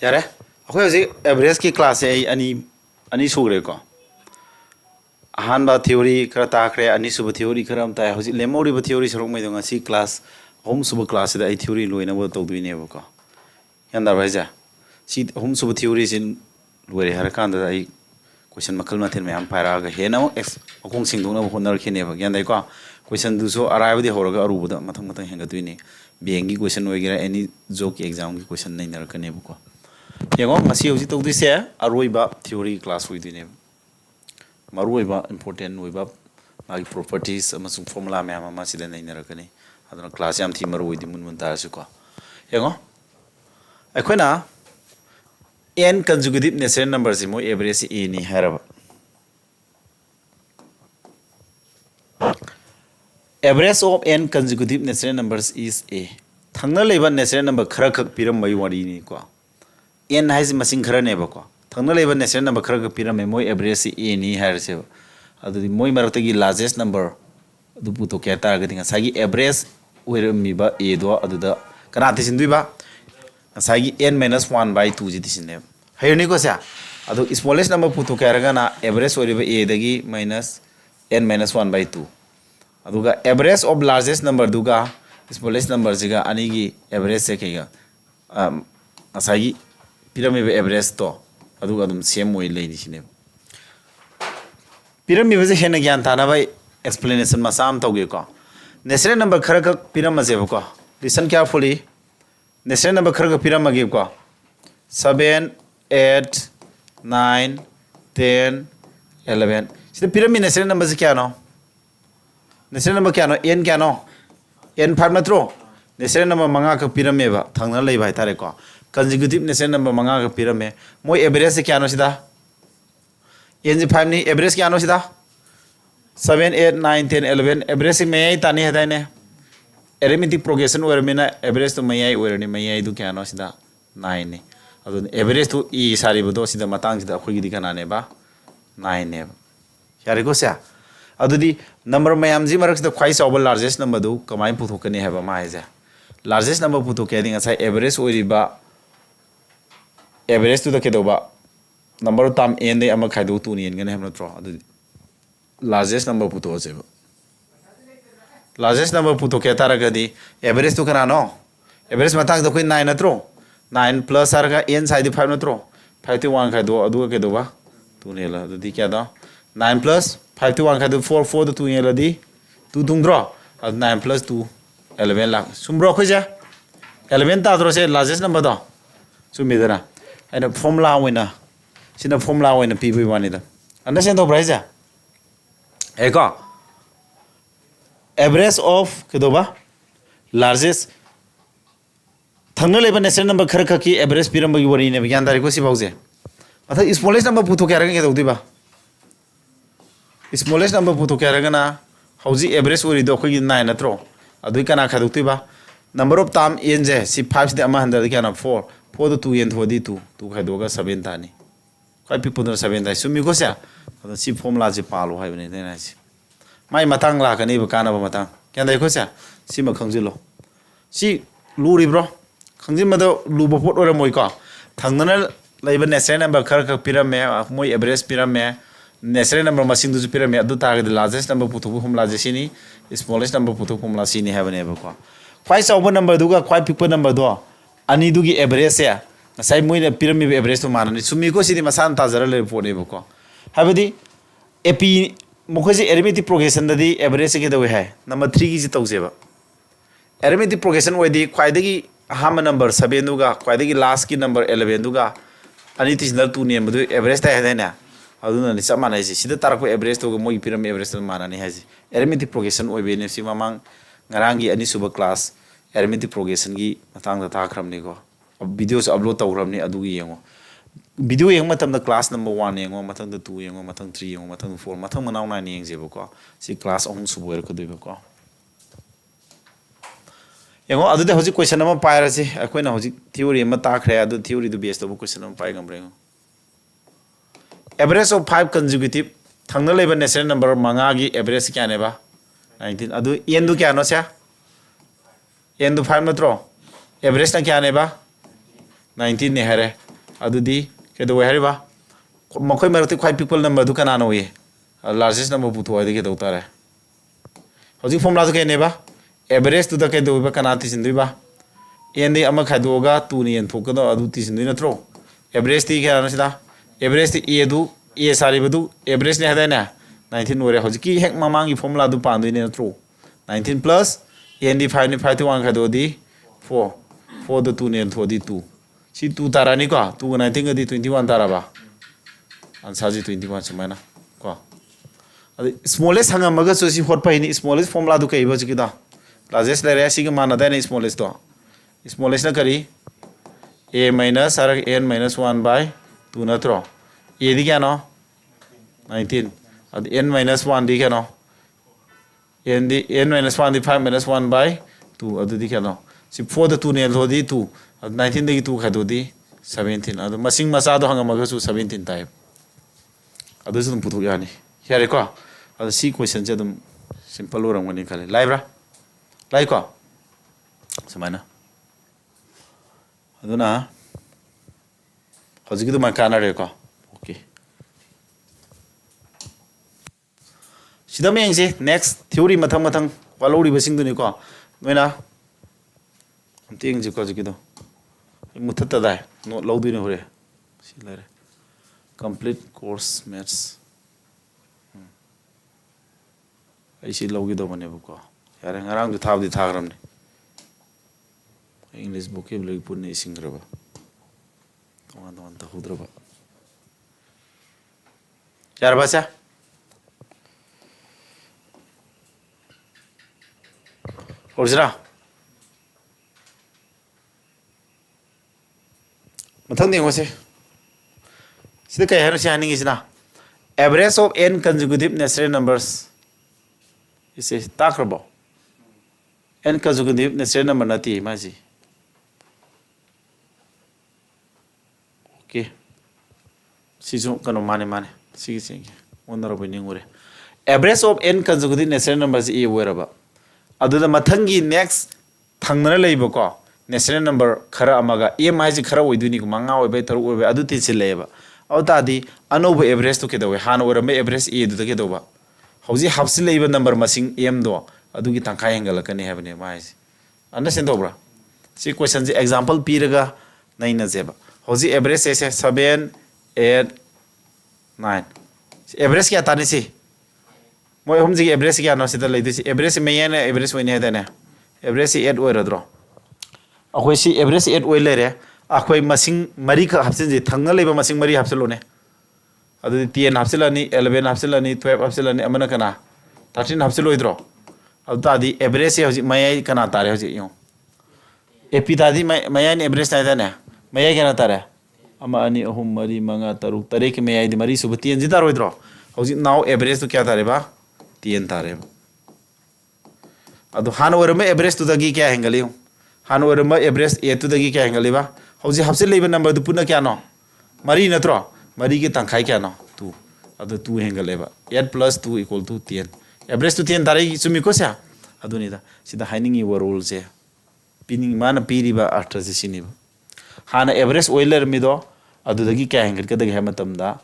यारे अखोई हजिक एवरेज की क्लास से अनि सुग्रेको अहानबा थ्योरी खरा ताखरे अनि सुब थ्योरी खरा अम ताय हजिक लेमोरिबा थ्योरी सरक मैदो ngasi क्लास होम सुब क्लास से थ्योरी लोइनबो तौदुइनेबको यंदा भाईजा सी होम सुब थ्योरी सिन लोइरे हर कांदा आई क्वेश्चन मखल मथेन मैम पायरागा हेना अखोंग सिंगदोंना होनर खिनेबा यंदाइको क्वेश्चन दुसो अराइबदि होरगा अरुबदा मथंग मथंग हेंगदुइने बैंक की क्वेश्चन वगैरह एनी जो की एग्जाम की क्वेश्चन नहीं नरकनेबको येंगो मसी हौजी तौदिसे अरोइबा थ्योरी क्लास होइदिने मरुइबा इंपोर्टेंट होइबा मागी प्रॉपर्टीज अमसुंग फॉर्मूला मैम अमा सिदा नहीं नरकने अदना क्लास याम थी मरुइदि मुन तारसुको येंगो अखोना n consecutive natural numbers mo average a ni haraba average of n consecutive natural numbers is a thangna leba natural number khara khak piram mai wari ni ko n hais masing khara ne ba ko thangna leba natural number khara khak piram mai moi average a ni har se adu di moi marak gi largest number adu puto kya tar ga dinga sagi average wer mi ba a do adu da kana ti sin dui ba sagi n minus 1 by 2 ji ti sin ne hayni ko sa adu smallest number puto kya ra na average wer ba a dagi minus n minus 1 by 2 aduga average of largest number duga smallest number jiga anigi average se kega asagi pyramid average to aduga dum same way lei ni sine pyramid se hena gyan thana bai explanation masam toge ko natural number khara ka pyramid je ko listen carefully natural number khara ka pyramid ge ko 7 8 9 10 11 sida pyramid natural number se kya no natural number क्या no n क्या no n 5 नत्रो natural number मंगा का पिरामे बा थंगना लई भाई तारे को consecutive natural number मंगा का पिरामे मोय average से क्या नो सिदा n से 5 नहीं average क्या नो सिदा 7 8 9 10 11 average से मैं तानी है ताने arithmetic progression ओर में ना average तो मैं ओर नहीं मैं दु क्या नो सिदा 9 नहीं अदो average तो ई सारी बदो सिदा मतंग सिदा खोई दी kana ने बा 9 ने यारे को से अदुदी नंबर मैम जी मरक ख्वाई चाव लार्जेस्ट नंबर दु कमाय पुथोकने है माइजे लार्जेस्ट नंबर पुथोके एवरेज होइरिबा एवरेज टू केदोबा नंबर ताम एन दे अमा खाइदो टू नि एनगने हम नत्रो अदुदी लार्जेस्ट नंबर पुथोजेबा लार्जेस्ट नंबर पुथोके तारगदी एवरेज टू कनानो एवरेज मतांग द कोइ 9 नत्रो 9 प्लस आरगा एन साइड 5 नत्रो 5 to 1 खाइदो अदु केदोबा 2 नेला अदुदी क्या दो 9 plus 5 to 1 खादो 4 4 to 2 येलदी 2 तुंद्रो 9 plus 2 11 लाख सुम्ब्रो खोजा 11 ताद्रो से लार्जेस्ट नंबर दो सुमिदना एना फॉर्मूला ओइना सिना फॉर्मूला ओइना पीबी वानिदा अंडरस्टैंड तो प्राइस एको एवरेज ऑफ केदोबा लार्जेस्ट थंगनो लेबा नेचुरल नंबर खर खकी एवरेज पिरमबगी वरी ने ज्ञान तारिको सिबाउजे अथा स्मॉलेस्ट नंबर पुथो क्या रगे केदोदिबा स्मॉलेस्ट नंबर पुथो क्या रगना हौजी एवरेज ओरिदो अखोगी 9 नत्रो अदुई कना खादुक्तिबा नंबर ऑफ टाइम एन जे सी 5 से अमा हंदर क्या ना 4 4 to 2 एन थोदी 2 2 खादोगा 7 तानी काय पिपुदर 7 ताई सुमी को से अद सी फॉर्मूला जे पालो हाइबने देना सी माई मतंग लाकनी ब काना ब मतंग क्या दाइ को से सी म खंजिलो सी लूरी ब्रो खंजिन मदो लूबो पोट ओर मोय को थंगना लाइबा नेचुरल नंबर खर ख पिरामे मोय एवरेज पिरामे नेचुरल नंबर मसिंग दुजु पिरामे अदु तागद लार्जेस्ट नंबर पुथु फॉर्मूला जे सिनी स्मॉलेस्ट नंबर पुथु फॉर्मूला सिनी हैबने बको क्वाइ चाव नंबर दुगा क्वाइ पिप नंबर दो अनि दुगी एवरेज से ngasai मोइने पिरामे एवरेज तो माननी सुमी को सिदी मसान ताजरा ले पोने बको हैबदी एपी मखोजे एरिथमेटिक प्रोग्रेशन ददी एवरेज से के दवे है नंबर 3 की जे तौजेबा एरिथमेटिक प्रोग्रेशन वैदी क्वाइदगी हाम नंबर 7 दुगा क्वाइदगी लास्ट की नंबर 11 दुगा अनि तिसनल 2 ने मदु एवरेज ता हैना अदुना नि सब मानाय सिदा तारको एवरेज तो मोइ पिराम एवरेज तो मानानि हाजि एरिथमेटिक प्रोग्रेशन ओइबेने सि ममांग ngaranggi ani suba class arithmetic progression gi matang da thakramni ko videos upload tawramni adugi yengo video yeng matam da class number 1 yengo matang da 2 yengo matang 3 yengo matang 4 matang manaw 9 yeng jebo ko si class ahum suba wer ko duiba ko yengo adu de hoji question ama paira si akoina hoji theory ama takhre adu theory du base to question ama pai gambreng average of 5 consecutive thangna leba natural number manga gi average kya ne ba 19 adu n du kya no sia n du 5 natro average na kya ne ba 19 ne hare adudi ke do hariba makhoi maruti khwai people number du kana no ye largest number putu adi ke do tare hoji formula ke ne ba average tu da ke do ba kana ti sindui ba endi ama khadoga tu ni en thok do adu ti sindui natro average ti ke ana sida average ti e du e sari badu average ne hada na 19 ore hoji ki hek mamangi formula du pandui ne natro 19 plus endi 5 ni 5 to 1 khado di 4 4 the 2 ne thodi 2 si 2 tarani ko 2 19 di 21 taraba answer ji 21 sumana ko adi smallest hanga maga so si hot pai ni smallest formula du kai ba ji da largest le re si ga mana da ni smallest to smallest na kari a minus ar n minus 1 by 2 na tro a di kya no 19 adi n minus 1 di kya no n di n minus 1 di 5 minus 1 by 2 adu di kya no si 4 the 2 ne lo di 2 19 di 2 khado di 17 adu masing masa do hanga maga su 17 type adu su puthuk yani here ko adu si question je dum simple lo ram ngani khale live ra live ko samana aduna hojiki du makana re ko okay sida me yengse next theory mathang mathang walori basing du ni ko noina amting ji ko ji do muthatta dai no lodi ne hore si lare complete course maths ai si logi do mane ko yare ngarang du thab di thagram ni English vocabulary punne singraba ton ta hudraba yar bacha orjra mathang ding wase sida kai har shining is na average of n consecutive natural numbers is a takrabo n consecutive natural number nati maji okay sijo kano mane sigi singi onara bining ore average of n consecutive natural numbers e weraba aduda mathangi next thangna leiba ko natural number khara amaga e maji khara oiduni ko manga oibai taru oibai adu ti sileba awtadi anoba average to kedawe hana orame average e du ke doba hauji hapsi leiba number masing m do adugi tangkai hengala kani habne maji understand dobra si question ji example piraga naina jeba hauji average se 7 8 9 average kya tani si moi hum ji average kya no sida leidi si average me yana average wene hada na average 8 oiradro akhoi si average 8 oil lere akhoi masing mari ka hapsin ji thangna leiba masing mari hapsilo ne adu 10 hapsilani 11 hapsilani 12 hapsilani amana kana 13 hapsilo idro adu tadi average hoji mayai kana tare hoji yo epi tadi mayai ni average ta da ne mayai kana tare ama ani ahum mari manga taruk tare ke mayai di mari subu 10 ji taro idro hoji now average to kya tare ba 10 tare adu hanu orme average to dagi kya hengali hanu orme average e to dagi kya hengali ba hoji hapsil leiba number du puna kya no mari natro mari ke tangkai kya no 2 adu 2 hengaleba 8 plus 2 equal to 10 average to 10 tare sumi ko sa adu ni da sida haining your rule je pining mana piri ba after je sini ba hana average oiler mi do adu dagi kya hengal ka dagi ha matam da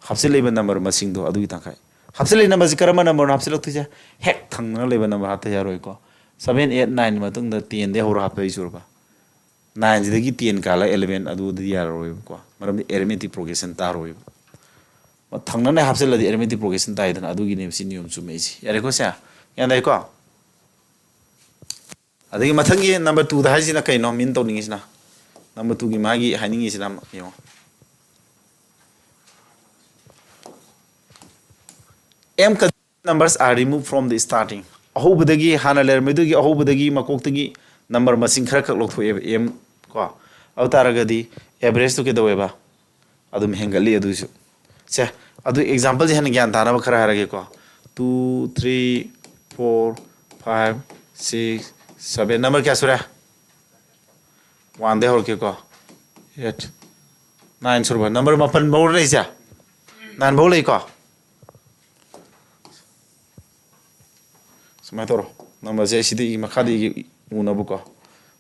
hapsil leiba number masing do adu tangkai hapsil leiba number karama number hapsil tu je hek thangna leiba number hata ya roi ko 7 8 9 matung da 10 de hor haptai surba 9 jidagi 10 kala 11 adu di ya roi ko maram arithmetic progression ta roi ma thangna na hapsel di arithmetic progression ta idan adu gi ne si nium chu meji yare ko sa yan dai ko adagi mathangi number 2 da haji na kai no min to ningi sina number 2 gi magi haningi sina yo m numbers are removed from the starting ahobadagi hana ler medugi ahobadagi makokdagi number masing khara khak lok thoe m ko awtaragadi average to ke daweba adum hengali adu su se adu example je han gyan thana ba khara harage ko 2 3 4 5 6 7 number kya sura 1 de hor ke ko 8 9 surba number mapan bau rei ja nan bau lei ko semai toro number je sidi makhadi una bu ko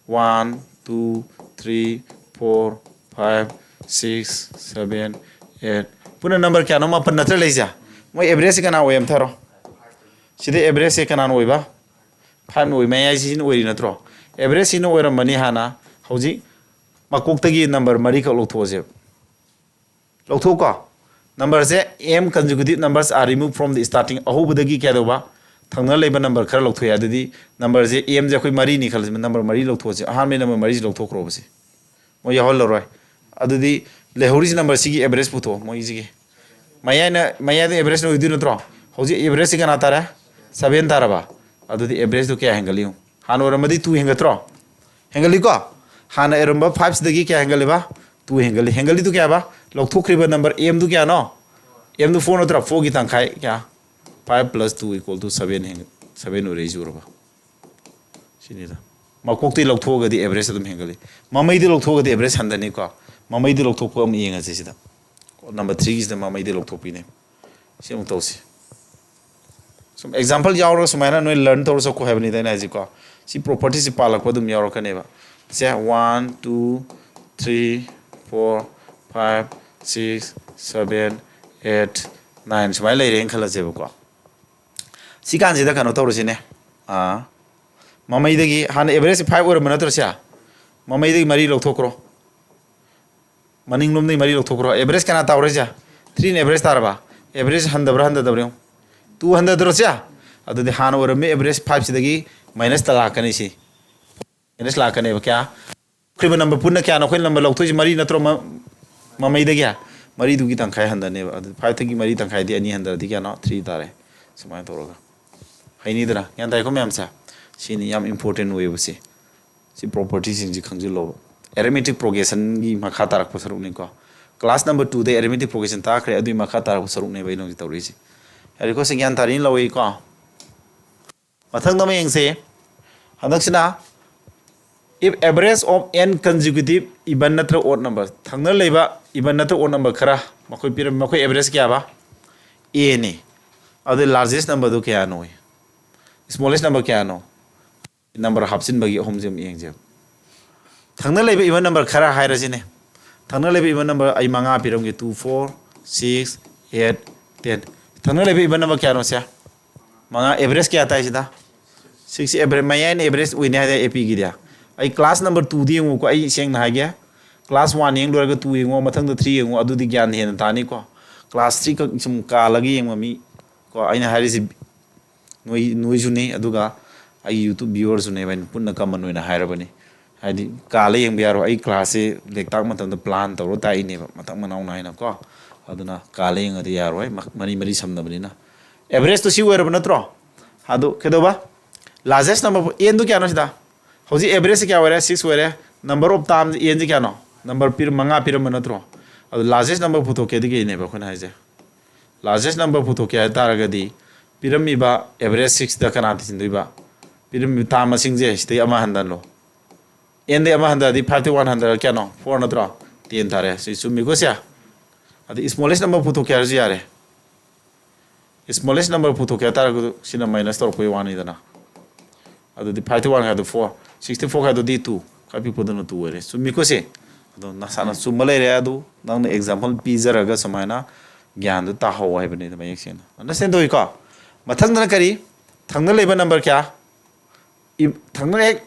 1 2 3 4 5 6 7 8 पुनः number क्या no मापन नत्र लेजा मैं average से कना ओएम थारो सीधे एवरेज से कना ओइबा 5 ओइ मैं आई सिन ओइ नत्रो एवरेज सिन ओइरम मनी हाना हौजी मकोक्तगी नंबर मरी का लोथोजे लोथोका नंबर से m consecutive numbers are removed from the starting अहोबदगी क्या दोबा थंगना लेबा नंबर खरा लोथोया ददी नंबर से m जे कोई मरी निकल नंबर मरी लोथोजे हां में नंबर मरी लोथोक्रोबसे मो याहल लरोय अदुदी लेहौरी नंबर सिगी एवरेज पुथो मोई जिगे मया एवरेज नो इदु नत्रो हौजी एवरेज से कना तारा 7 ताराबा अदुदी एवरेज तो क्या हेंगलियो हान ओरमदी 2 हेंगत्रो हेंगली को हान एरंबा 5 दगी क्या हेंगलिबा 2 हेंगली तो क्या बा लौथोक्रिबा नंबर m तो क्या नो m तो 4 नत्रो 4 की तंखाय क्या 5 + 2 = 7 हेंग 7 ओरे जुरबा सिनिदा मकोक्ति लौथोगदी एवरेज अदुम हेंगली ममैदि लौथोगदी एवरेज हंदनी को ममैदि लौथोकपो अम येंगासे सिदा नंबर 3 गिसदा ममैदि लौथोपिने सेम तौसी सम एग्जांपल यावरो समायना नो लर्न तौरसो को हेबनी दाइना जी को सी प्रॉपर्टी से पालक पदुम यावरो कनेबा से 1 2 3 4 5 6 7 8 9 समाय लेरे खलजेबो को सी कानजिदा कनो तौरसिने ममैदगी हान एवरेज 5 ओर मनत्रसिया ममैदगी मरी लौथोक्रो मनिंग लोम मरी लौथोक्रो एवरेज कना तावरेजा 3 ने एवरेज तारबा एवरेज हंदब्रो 2 हंदद्रोसिया अदुदि हान ओरमे एवरेज 5 सिदगी माइनस तलाकनी सी माइनस लाकने क्या क्रिब नंबर पुन्ना क्या नो नंबर लौथोजि मरी नत्रो ममैदगी मरी दुगी तंखाय हंदने 5 तगी मरी तंखाय दि अनि हंदरदि क्या नो 3 तारे समाय तोरगा हाइनिदरा यान ताइको मैमसा सिनी याम important वेबसे C property Singh ji खंजिलो arithmetic progression gi makha tarak pasaruk ni ko class number 2 de arithmetic progression ta khre adui makha tarak pasaruk ne bai no tawri si ari ko se gyan tarin lawei ko mathang dama yeng se hanak sina if average of n consecutive even natra odd number thangna leiba even natra odd number khara makoi pir makoi average kya ba a ni adu largest number do kya no smallest number kya no number hapsin bagi hom jem yeng jem थंगना लेबे even number खरा हायरसिने थंगना लेबे even number आई मंगा पिरमगे 2 4 6 8 10 थंगना लेबे even number क्या no से मंगा average क्या आता है सीधा 6 एवरेज मयान एवरेज उइने है एपी गिदिया आई क्लास नंबर 2 दी को आई सेंग ना गया क्लास 1 येंग लोरगा 2 येंगो मथंग 3 येंगो अदुदि ज्ञान हेन तानी को क्लास 3 का सम का लगी येंग ममी को आइना हारिसि नोई जुने अदुगा आई यूट्यूब व्यूअर्स ने बन पुन्ना कमन होइना हायरबनी हाइदि काले येंग बियारो आई क्लास से लेक्ताक मतम प्लान तौर ताइने मतक मनाउ नाइना को अदुना काले येंग अदि यारो मनी मरी समदबनिना एवरेज तो सी ओरब नत्रो हादो केदोबा लार्जेस्ट नंबर एन दु क्या नो सिदा हौजी एवरेज क्या ओरे 6 ओरे नंबर ऑफ टाइम एन क्या नो नंबर पिर मंगा पिर नत्रो अदु लार्जेस्ट नंबर फुतो के दिगे ने बखन हाइजे लार्जेस्ट नंबर फुतो के तारगदी पिरमिबा एवरेज 6 दा कना तिसिनदुइबा पिरमि टाइम मसिंग जे सिते अमा हंदन लो एन दे अमा हंदा दि 5100 क्या नो 4 नत्रो 10 तारे सि सुमि को स्या अदि स्मॉलेस्ट नंबर फुतो क्या रजि यारे स्मॉलेस्ट नंबर फुतो क्या तारगु सिना माइनस तोर कोइ वानी दना अदु दि 51 का 4 64 का दि 2 कापि पदन 2 ओरे सुमि को से अदो नसाना सुमले रे अदु नंग एग्जांपल पिजरगा समायना ज्ञान दु ता हो है बने मयक सेन अंडरस्टैंड दोइ को मथंग दना करी थंगना लेबा नंबर क्या थंगना एक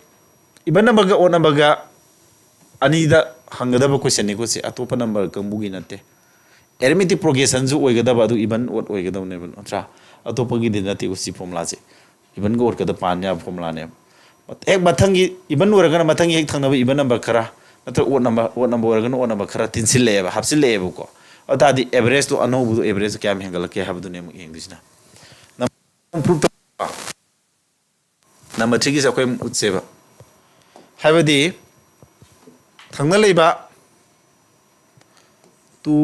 इवन नंबर का ओड नंबर का अनीदा हंगदब क्वेश्चन नि को से अतोप नंबर कंबुगी नते एरिथमेटिक प्रोग्रेशन जो ओइगदब अदु इवन ओड ओइगदब ने नत्रा अतोप गी दिन नते उसी फॉर्मूला से इवन को ओड कद पान्या फॉर्मूला ने एक मथंगी इवन ओरगन मथंगी एक थंगनब इवन नंबर खरा नत्र odd number organ odd number खरा तिनसिलेब हापसिलेब को अतादि एवरेज तो अनोबु एवरेज क्या हेंगल के हाबदु ने इंग्लिश ना नंबर 3 की सकोय उत्सेबा हाबदी थंगना लेबा 2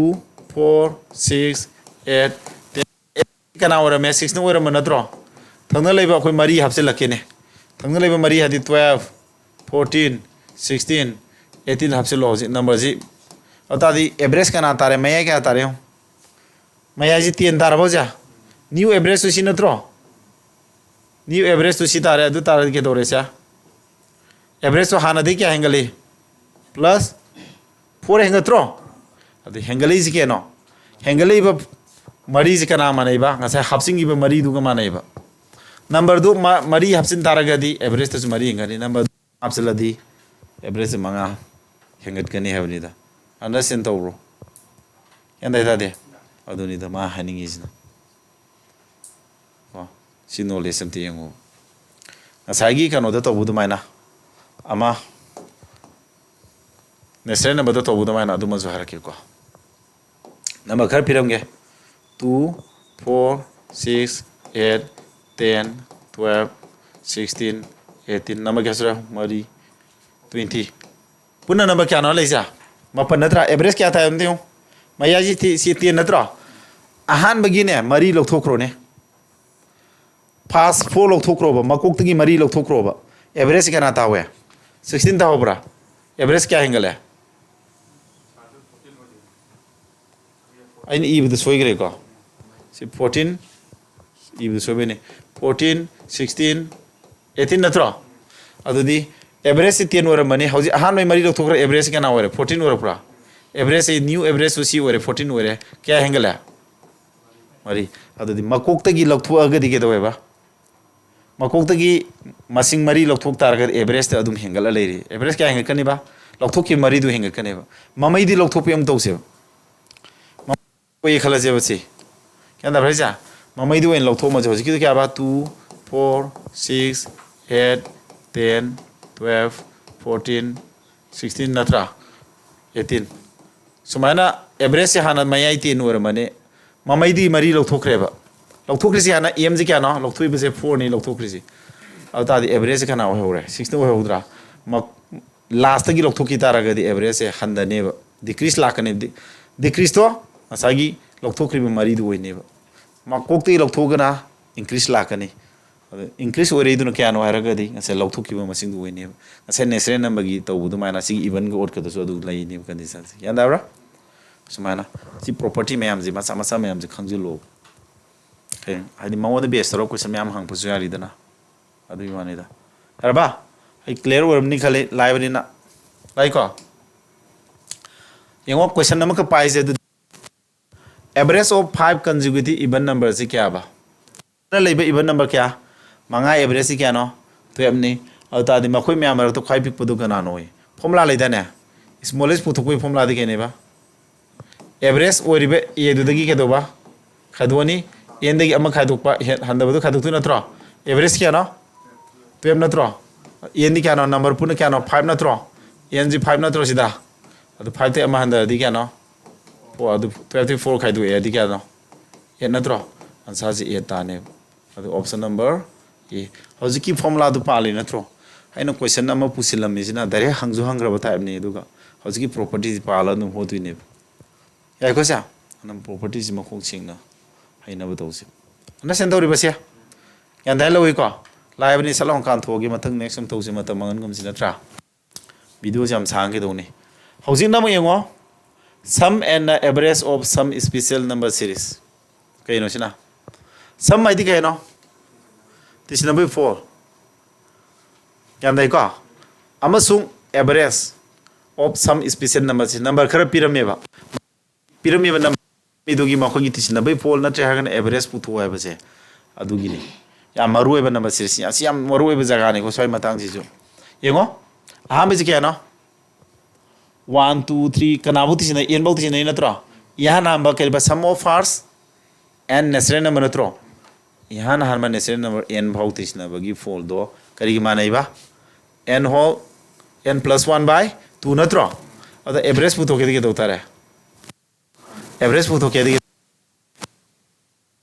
4 6 8 10 कना ओरा मे 6 न ओरा मनत्रो थंगना लेबा कोई मरी हाबसे लकेने थंगना लेबा मरी हादि 12 14 16 18 हाबसे लो नंबर जी अतादि एवरेज कना तारे मया क्या तारे हो मया जी 10 तारबो जा न्यू एवरेज तो सी नत्रो न्यू एवरेज तो सी तारे अदु तारे के दोरे सा एवरेज तो हाना दे क्या हेंगले प्लस 4 हेंगत्रो ꯑꯗ ꯍꯦꯟꯒꯠꯂꯛꯏꯁꯤ ꯀꯩꯅꯣ ꯍꯦꯟꯒꯠꯂꯛꯏꯕ ꯃꯔꯤꯁꯤ ꯀꯅꯥ ꯃꯥꯟꯅꯩꯕ ꯉꯁꯥꯏ ꯍꯥꯞꯆꯤꯟꯈꯤꯕ ꯃꯔꯤꯗꯨꯒ ꯃꯥꯟꯅꯩꯕ ꯅꯝꯕꯔꯗꯨ ꯃꯔꯤ ꯍꯥꯞꯆꯤꯟ ꯇꯥꯔꯒꯗꯤ ꯑꯦꯚꯔꯦꯖꯇꯁꯨ ꯃꯔꯤ ꯍꯦꯟꯒꯠꯅꯤ ꯅꯝꯕꯔ ꯍꯥꯞꯆꯤꯜꯂꯗꯤ ꯑꯦꯚꯔꯦꯖꯁꯦ 5 ꯍꯦꯟꯒꯠꯀꯅꯤ ꯍꯥꯏꯕꯅꯤꯗ ꯑꯟꯗꯔꯁꯇꯦꯟ ꯇꯧꯕ꯭ꯔꯣ ꯒ꯭ꯌꯥꯟ ꯇꯥꯗꯦ ꯑꯗꯨꯅꯤꯗ ꯃꯥ ꯍꯥꯏꯅꯤꯡꯉꯤꯁꯤꯅ ꯀꯣ ꯁꯤ ꯅꯣꯂꯦꯖ ꯑꯝꯇ ꯌꯦꯡꯉꯣ ꯉꯁꯥꯏꯒꯤ ꯀꯩꯅꯣꯗ ꯇꯧꯕ ꯑꯗꯨꯃꯥꯏꯅ ꯑꯃ ꯅꯦꯆꯔꯦꯜ ꯅꯝꯕꯔꯗ ꯇꯧꯕ ꯑꯗꯨꯃꯥꯏꯅ ꯑꯗꯨꯃꯁꯨ ꯍꯥꯏꯔꯛꯀꯦꯀꯣ ꯅꯝꯕꯔ ꯈꯔ ꯄꯤꯔꯝꯒꯦ 2 4 6 8 10 12 16 18 नंबर क्या सर मरी 20 पुनः नंबर क्या ना लेजा मापन नत्रा एवरेज क्या था हम दें मैया जी थी सी 10 नत्रा आहान बगीने मरी लोग थोकरो ने फास्ट 4 लोग थोकरो बा मकुक तकी मरी लोग थोकरो बा एवरेज क्या ना था हुए 16 था होबरा एवरेज क्या हैंगल है आई इब द सोई करे को सी 14 इब द सोई बने 14 16 18 नत्रा अदुदी एवरेज से 10 ओर मनी हौजी अहान में मरी लोग थोकरो एवरेज क्या ना ओरे 14 ओर पुरा एवरेज से न्यू एवरेज सी ओरे 14 ओरे क्या हैंगल है मरी अदुदी मकुक तकी लोग थोअगदी के दोबा मकुक तकी मसिंग मरी लोग थोक तारगद एवरेज ते अदुम हैंगल लेरी एवरेज क्या हैंगल कनेबा लोग थोक की मरी दु हैंगल कनेबा ममई दी लोग थोक यम तौसे कोई खलसे बसे क्या ना भैजा ममई दु लोग थोक मजे हौजी क्या बा 2 4 6 8 10 12 14 16 नत्रा 18 सुमाना एवरेज से हाना मयाई 10 ओर मने ममई दी मरी लोग थोकरेबा लोग थोकरिसी हाना एम जे क्या ना लोग थोई बसे 4 नहीं लोग थोकरिसी अब तादी एवरेज से खाना होरे 6 तो होद्रा म लास्ट की लोग थोकी तारगदी एवरेज से हंदनेबा डिक्रीज लाकने डिक्रीज तो असागी लोग थोकरिबा मरी दु होइनेबा म कोकती लोग थोगना इंक्रीज लाकने इंक्रीज ओरेदुना क्या नो हारगदी असे लोग थोकीबा मसिंग दु होइनेबा असे नेचरल नंबर की तौबुदु माइना सी इवन गो ओट कदसु अदु लैनेबा कंडीशन से यादाबरा सुमाइना सी प्रॉपर्टी मैम जी मसा मसा मैम जी खंजिलो हाइदि मवोदा बेस तरो क्वेश्चन मैम हंगपसु यारिदना अदुई वानेदा हरबा आई क्लियर ओरमनी खले लाइबनिना लाइको यंगो क्वेश्चन नमक पाइजे average of 5 consecutive even number से क्या बा ना लेबे इवन नंबर क्या मंगा एवरेज से क्या नो 12 नि अतादि मखोय मैम तो खाइ पिकपदु कना नोय फॉर्मूला लेदाने स्मॉलेस्ट पुथोकय फॉर्मूला दे केनेबा एवरेज ओरिबे ए दुदगी केदोबा खादोनी एन दगी अमा खादोकपा हंदबदु खादोकतु नत्रो एवरेज क्या नो 12 नत्रो एन दी क्या नो नंबर पुन क्या नो 5 नत्रो एन जी 5 नत्रो सिदा अदु 5 ते अमा हंददी क्या नो ओ अदु 12 ते 4 खादो ए दी क्या नो 8 नत्रो आंसर जी 8 ताने अदु ऑप्शन नंबर ए हौजिकी फॉर्मूला दु पाले नत्रो आइना क्वेश्चन अमा पुसिलमिसिना डायरेक्ट हंगजु हंग्रबा टाइप ने दुगा हौजिकी प्रॉपर्टी पाला नु होतुइने याको सा नम प्रॉपर्टी जी मखों सिंगना हाइनबो तौसे अंडरस्टैंड तौरि बसे यान दाइ लवि को लाइबनि सलों कान थोगी मथंग नेक्स्ट सम तौसे मत मंगन गम सिनत्रा वीडियो जाम सांग के दौने हौजिक नम यंगो sum and average of sum special number series कइनो सिना सम माइदि कइनो दिस नंबर 4 यान दाइ को अमसुंग average of sum special number से नंबर खरा पिरमेबा पिरमेबा नंबर मिदुगी मखोगी तिस नंबर 4 नत्रे हागन एवरेज पुथो हाइबसे अदुगिनी या मरुएबा नंबर सीरीज या मरुएबा जगह ने को सोय मतंग सिजु यंगो आहाम बिज क्या नो 1 2 3 कनाबु तिसिना एन बौ तिसिना नत्रो यहाँ नंबर केबा sum of first n natural number नत्रो यहाँ हानमा नेचुरल नंबर एन भौ तिसिना बगी फोल दो करी मानैबा n whole n plus 1 by 2 नत्रो अदा एवरेज पुथो के दोतारे एवरेज पुथो के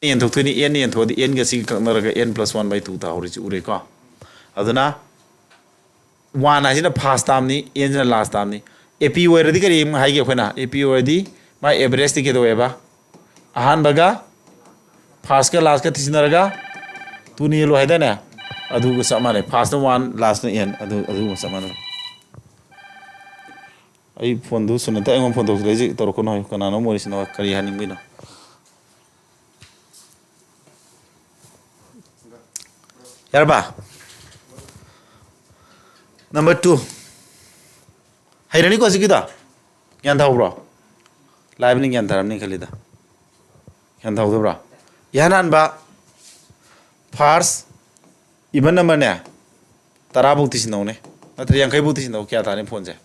एन थोनी एन थोदी एन गसी कमरगा एन प्लस 1 बाय 2 ता होरिच उरे को अदना 1 हाजिना फर्स्ट टाइम नि एन जना लास्ट टाइम नि एपी ओरदी करी हाइगे खोना एपी ओरदी माय एवरेज के दोएबा अहान बगा फर्स्ट का लास्ट का तिसिनरगा 2 नि लो हाइदाने अदु को समाने फर्स्ट 1 लास्ट एन अदु समाने आई फोन दु सुनता एम फोन दो लेजि तोरको न कनानो मोरिसिनो करी हानिंग बिनो यारबा नंबर 2 हाइरानी को सिकिदा ज्ञान था ब्रो लाइव नहीं अंतर हमने खलीदा क्या था उधर यह नान बा फर्स्ट इवन नंबर ने तरा बुक्ति सिंदौने नत्र यांकई बुक्ति सिंदौ क्या था ने फोन से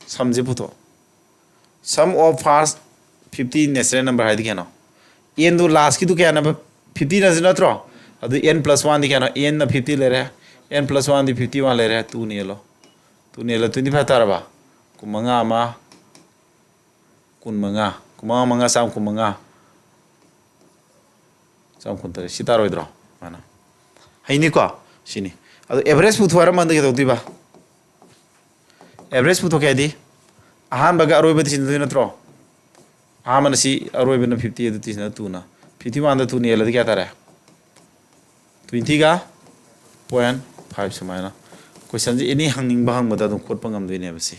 समझे पुतो सम ऑफ फर्स्ट 50 नेचुरल नंबर है क्या ना एन दो लास्ट की तो क्या नंबर 50 नजर नत्रो अदु n + 1 दी क्या ना n ना 50 ले रहा है n + 1 दी 51 ले रहा है 2 ने लो 25 तारबा कुमंगा मा कुमंगा कुमंगा मंगा साम कुमंगा साम कुंतरे सितारोइद्रो माना हाइनी को सिनी अदु एवरेज पुथवार मंद के दोतीबा एवरेज पुथो क्या दी आहान बगा अरोइबति सिंदु नत्रो आमन सी अरोइबन 50 अदु तिसना 2 ना 51 दा 2 ने लद क्या तारे 20 का 0.5 सुमायना क्वेश्चन जी इनी हंगिंग बहंग मदा दु खोट पंगम दुइने बसे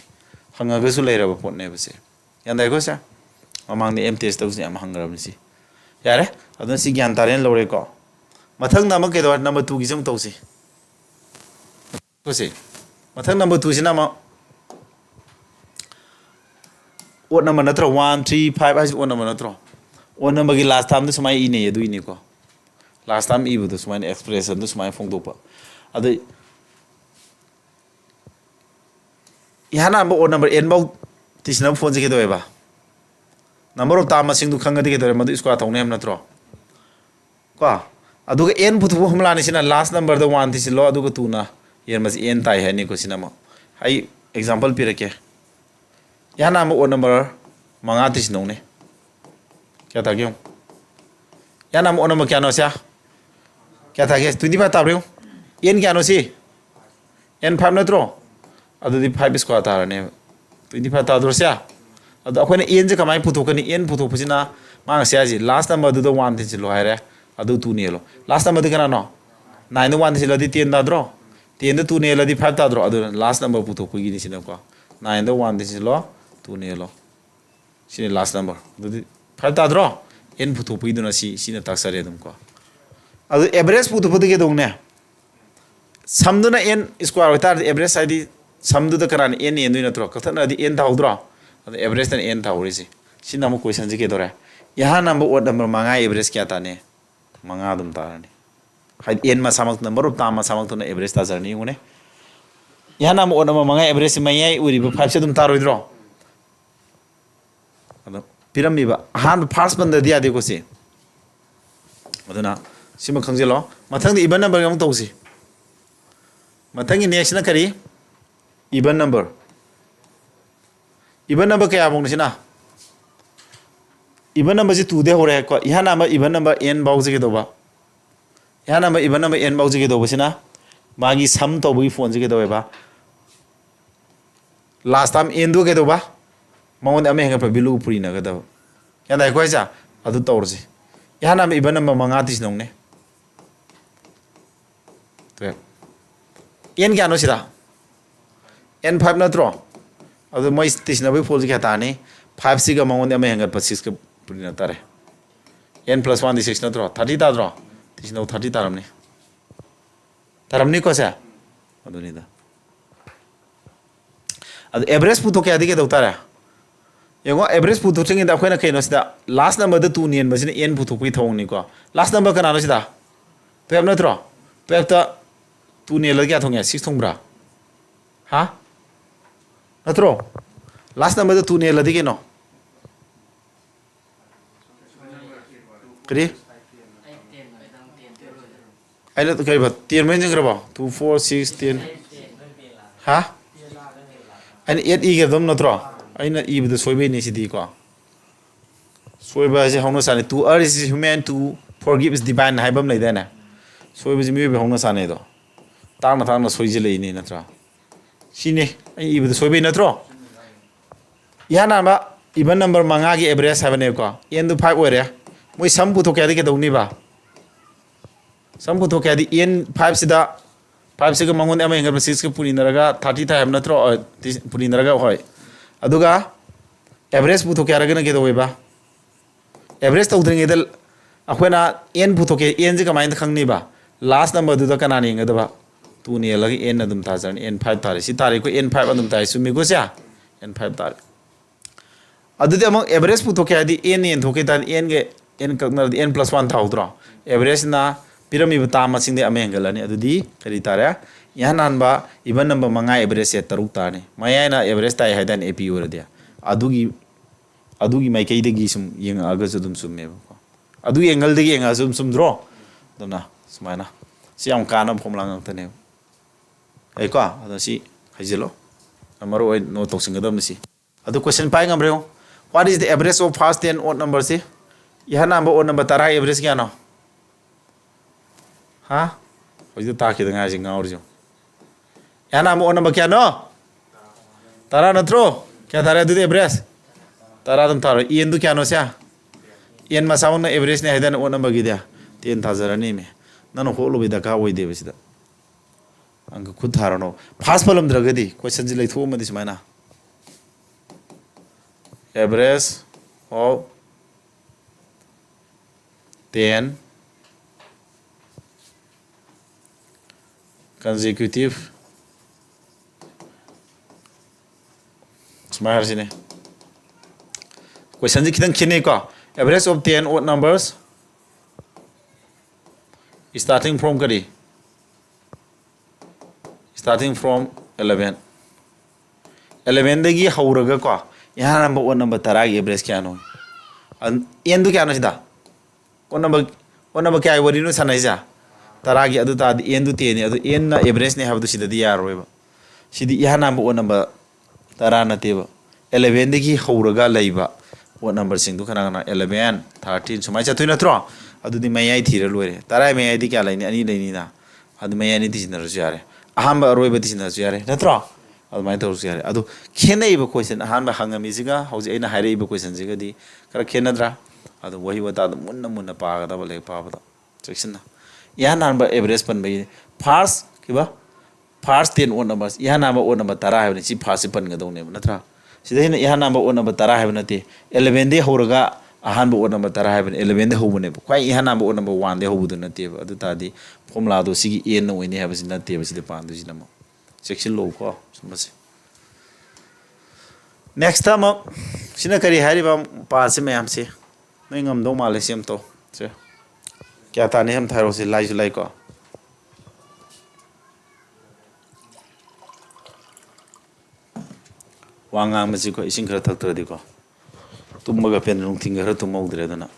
हंगागसु लेरब पोट ने बसे यानदाय को सा ममांग एम टेस्ट तौस याम हंगरब सी यारे अदन सी ज्ञान तारेन लौरे को मथंग नम के दो नंबर 2 की जम तौसी कोसे मथंग नंबर 2 सिना म ओ नंबर नत्रो 1 3 5 आइस ओ नंबर नत्रो ओ नंबर की लास्ट टाइम दु समाय इने दुइने को लास्ट टाइम इबुदु समाय एक्सप्रेशन दु समाय फोंदोप अदे यहाँ ओ नंबर n बाउ तिसना फोन से के दोएबा नंबर ऑफ टाइम मसिंग दु खंगदि के दोरे मदु स्क्वायर थौने हम नत्रो को अदुगा n पुथु हमला निसिना लास्ट नंबर द 1 तिसिलो अदुगा 2 ना yen मस n ताई है नि को सिनामा हाई एग्जांपल पिरके यहाँ नाम ओ नंबर मंगा तिसिनो ने क्या था क्यों यहाँ नाम ओ नंबर क्या नो सा क्या था के 25 ताब्रियो n क्या नो सी n 5 नत्रो अदुदी 5 स्क्वायर तारने 25 ताद्रो सा अदु अखोने n जे कमाई पुथोकनी n पुथोपसिना मांग सेजी लास्ट नंबर दु 1 तिसिलो हायरे अदु 2 नेलो लास्ट नंबर कना नो 9 द 1 तिसिलो दि 10 दाद्रो 10 द 2 नेलो दि 5 ताद्रो अदु लास्ट नंबर पुथोपगी नि सिना को 9 द 1 तिसिलो 2 नेलो सिने लास्ट नंबर अदु 5 ताद्रो n पुथोपगी दुना सिने ताक्सरे दम को अदु एवरेज पुथोपदि के दोंगने समदुना n स्क्वायर होतार एवरेज साइडी समदुदा करान n n दुना त्रो कथना दि n थाउद्रो अदु एवरेज तन n थाउरिसि सिना मो क्वेश्चन जे के दोरे यहाँ नंबर ओड नंबर मंगा एवरेज क्या ताने मंगा दुम तारने हाइ n मा सामक नंबर ऑफ ताम मा सामक तो एवरेज ताजरनी हुने यहाँ नंबर ओड नंबर मंगा एवरेज मयाई उरिबो 5 से दुम तारोइद्रो अदु पिरमिबा हान फर्स्ट बंद दिया देखो से अदुना सिम खंगजेलो मथंग इवन नंबर गम तौसी मथंग नेक्स्ट ना करी इवन नंबर क्या बोंगसिना इवन नंबर से 2 दे हो रहा है को यहाँ number even number n boughs के दोबा यहाँ number even number n boughs के दोबसिना मागी सम तौबगी फोन से के दोबा लास्ट टाइम n दो के दोबा मौन अमे हेंगा बिलु पुरी ना गदब या दाइ कोइसा अदु तौरसे यहाँ नंबर इवन नंबर मंगा तिस नौने तो n क्या नो सिदा n 5 नत्रो अदु मै तिस नबे फोन से के ताने 5 से का मौन अमे हेंगा 6 के पुरी ना तारे n + 1 दी 6 नत्रो 30 ताद्रो तिस नौ 30 तारमने को सा अदुनिदा अदु एवरेज पुतो क्या दिके दोतारा यंगो एवरेज पुतो चिंग दा खोना केनो सिदा last number the 2 neon Bassein n पुतो पि थौनी को लास्ट नंबर कनानो सिदा 12 नत्रो 12 ता 2 ने ल क्या थोंगे 6 थोंब्रा हा नत्रो लास्ट नंबर द 2 ने ल दिके नो करी आई तो कई बात 10 में जंग रबा 2 4 6 10 हा आई 8 ई के दम नत्रो आई ना ई बद सोइबे नि सिदी को सोइबा से हौनो साने to err is human to forgive is divine हाइबम नै देना सोइबे जे मिबे हौनो साने दो तांग सोइजे लेनी नत्रो सिने आई ई बद सोइबे नत्रो या नामा इवन नंबर मंगा की एवरेज हाबने को n दु 5 ओरे मोइ सम पुथो क्या दि के दौनी बा सम पुथो क्या दि n 5 सिदा 5 से मंगोन अमे हेंगा 6 के पुनी नरगा 30 टाइम नत्रो पुनी नरगा होय अदुगा एवरेज पुथो क्या रगना के दोबा एवरेज तौद्रिंगे दल अखोना n पुथो के n जे कमाइन खंगनी बा लास्ट नंबर दु कना नेंगा दबा 2 ने लगी n अदुम ताजन n 5 तारे सि तारे को n 5 अदुम ताइ सुमि को सा n 5 तारे ꯑꯗꯨꯗꯤ ꯑꯃꯨꯛ ꯑꯦꯚꯔꯦꯖ ꯄꯨꯊꯣꯛꯀꯦ ꯍꯥꯏꯗꯤ n ꯌꯦꯟꯊꯣꯛꯀꯦ ꯇꯥꯔꯗꯤ n ꯀꯛꯅꯔꯗꯤ n + 1 ꯊꯥꯎꯗ꯭ꯔꯣ ꯑꯦꯚꯔꯦꯖꯅ ꯄꯤꯔꯝꯃꯤꯕ ꯇꯥꯝ ꯃꯁꯤꯡꯗꯤ ꯑꯃ ꯍꯦꯟꯒꯠꯂꯅꯤ ꯑꯗꯨꯗꯤ ꯀꯔꯤ ꯇꯥꯔꯦ ꯏꯍꯥꯟ ꯍꯥꯟꯕ ꯏꯚꯟ ꯅꯝꯕꯔ 5 ꯑꯦꯚꯔꯦꯖꯁꯦ 6 ꯇꯥꯔꯅꯤ ꯃꯌꯥꯏꯅ ꯑꯦꯚꯔꯦꯖ ꯇꯥꯏ ꯍꯥꯏꯗꯥꯏꯅꯦ AP ꯑꯣꯏꯔꯗꯤ ꯑꯗꯨꯒꯤ ꯃꯥꯏꯀꯩꯗꯒꯤ ꯁꯨꯝ ꯌꯦꯡꯉꯛꯑꯒꯁꯨ ꯑꯗꯨꯝ ꯆꯨꯝꯃꯦꯕꯀꯣ ꯑꯗꯨꯒꯤ ꯑꯦꯡꯒꯜꯗꯒꯤ ꯌꯦꯡꯉꯛꯑꯁꯨ ꯑꯗꯨꯝ ꯆꯨꯝꯗ꯭ꯔꯣ ꯑꯗꯨꯅ ꯁꯨꯃꯥꯏꯅ ꯁꯤ ꯌꯥꯝ ꯀꯥꯟꯅꯕ ꯐꯣꯔꯃꯨꯂꯥ ꯉꯥꯛꯇꯅꯦꯕ ꯑꯩꯀꯣ ꯑꯗꯣ ꯁꯤ ꯍꯩꯖꯤꯜꯂꯣ ꯃꯔꯨ ꯑꯣꯏꯅ ꯅꯣꯠ ꯇꯧꯁꯤꯟꯒꯗꯕꯅꯤ ꯁꯤ ꯑꯗꯨ ꯀ꯭ꯋꯦꯁꯟ ꯄꯥꯏ ꯉꯝꯕ꯭ꯔ ꯌꯦꯡꯉꯣ ꯋꯥꯠ ꯏꯁ ꯗ ꯑꯦꯚꯔꯦꯖ ꯑꯣꯐ ꯐꯥꯔꯁ 10 ꯑꯣꯗ ꯅꯝꯕꯔꯁꯤ इहा नाम ओड नंबर 10 एवरेज क्या नो हाँ होइदो ताकिद गाजी गाउरजो इहा नाम ओड नंबर क्या नो 10 नत्रो क्या थारे दुदे एवरेज 10 दम थारो एन दु क्या नो स्या एन मसाउन एवरेज ने हैदन ओड नंबर गिदया 10 थाजरनी में ननो होलो बिदा का ओइदे बसिदा अंग खुद थारनो फास्ट फलम द्रगदी क्वेश्चन जी लैथो मदि समाना average of 10 consecutive smart sini question ji khitang khine ko average of 10 odd numbers starting from 11 dagi hauraga ko yaha number odd number 10 gi average kya no n du kya no sida odd number kya wari no sanaisa 10 gi adu ta n du 10 ni adu n na average ne habdu sida di yaroiba sidi yaha number odd number 10 na teba 11 dagi hauraga laiba odd number sing du kana 11 13 sumai chatui na tro adu di mayai thira loire 10 mayai di kya laini ani laini na adu mayai ni tisina ru yare ahamba roiba tisina ru yare na tro adu mai tawru yare adu khenai ba question ahamba hangami siga hauji aina hairei ba question siga di kara khenadra adu wahi wata adu munna pa ga da bale pa ba section na ya number average pan bai first kiba first 10 odd numbers ya number odd number 10 hai ni si first pan ga dawne na tra sida hina ya number odd number 10 hai na te 11 de horaga ahanba odd number 10 hai 11 de hobune kwai ya number odd number 1 de hobudu na te adu ta di formula do sigi n no ni ha na te ba sida pan du sinama section low ko sumase next time sina kari hari ba pa se mayam se noi ngam do male sem to se kya ta ne ham tharo se lai julai ko wanga masi ko ising khara thak tradi ko tummaga pen rung thing khara tummaudre dana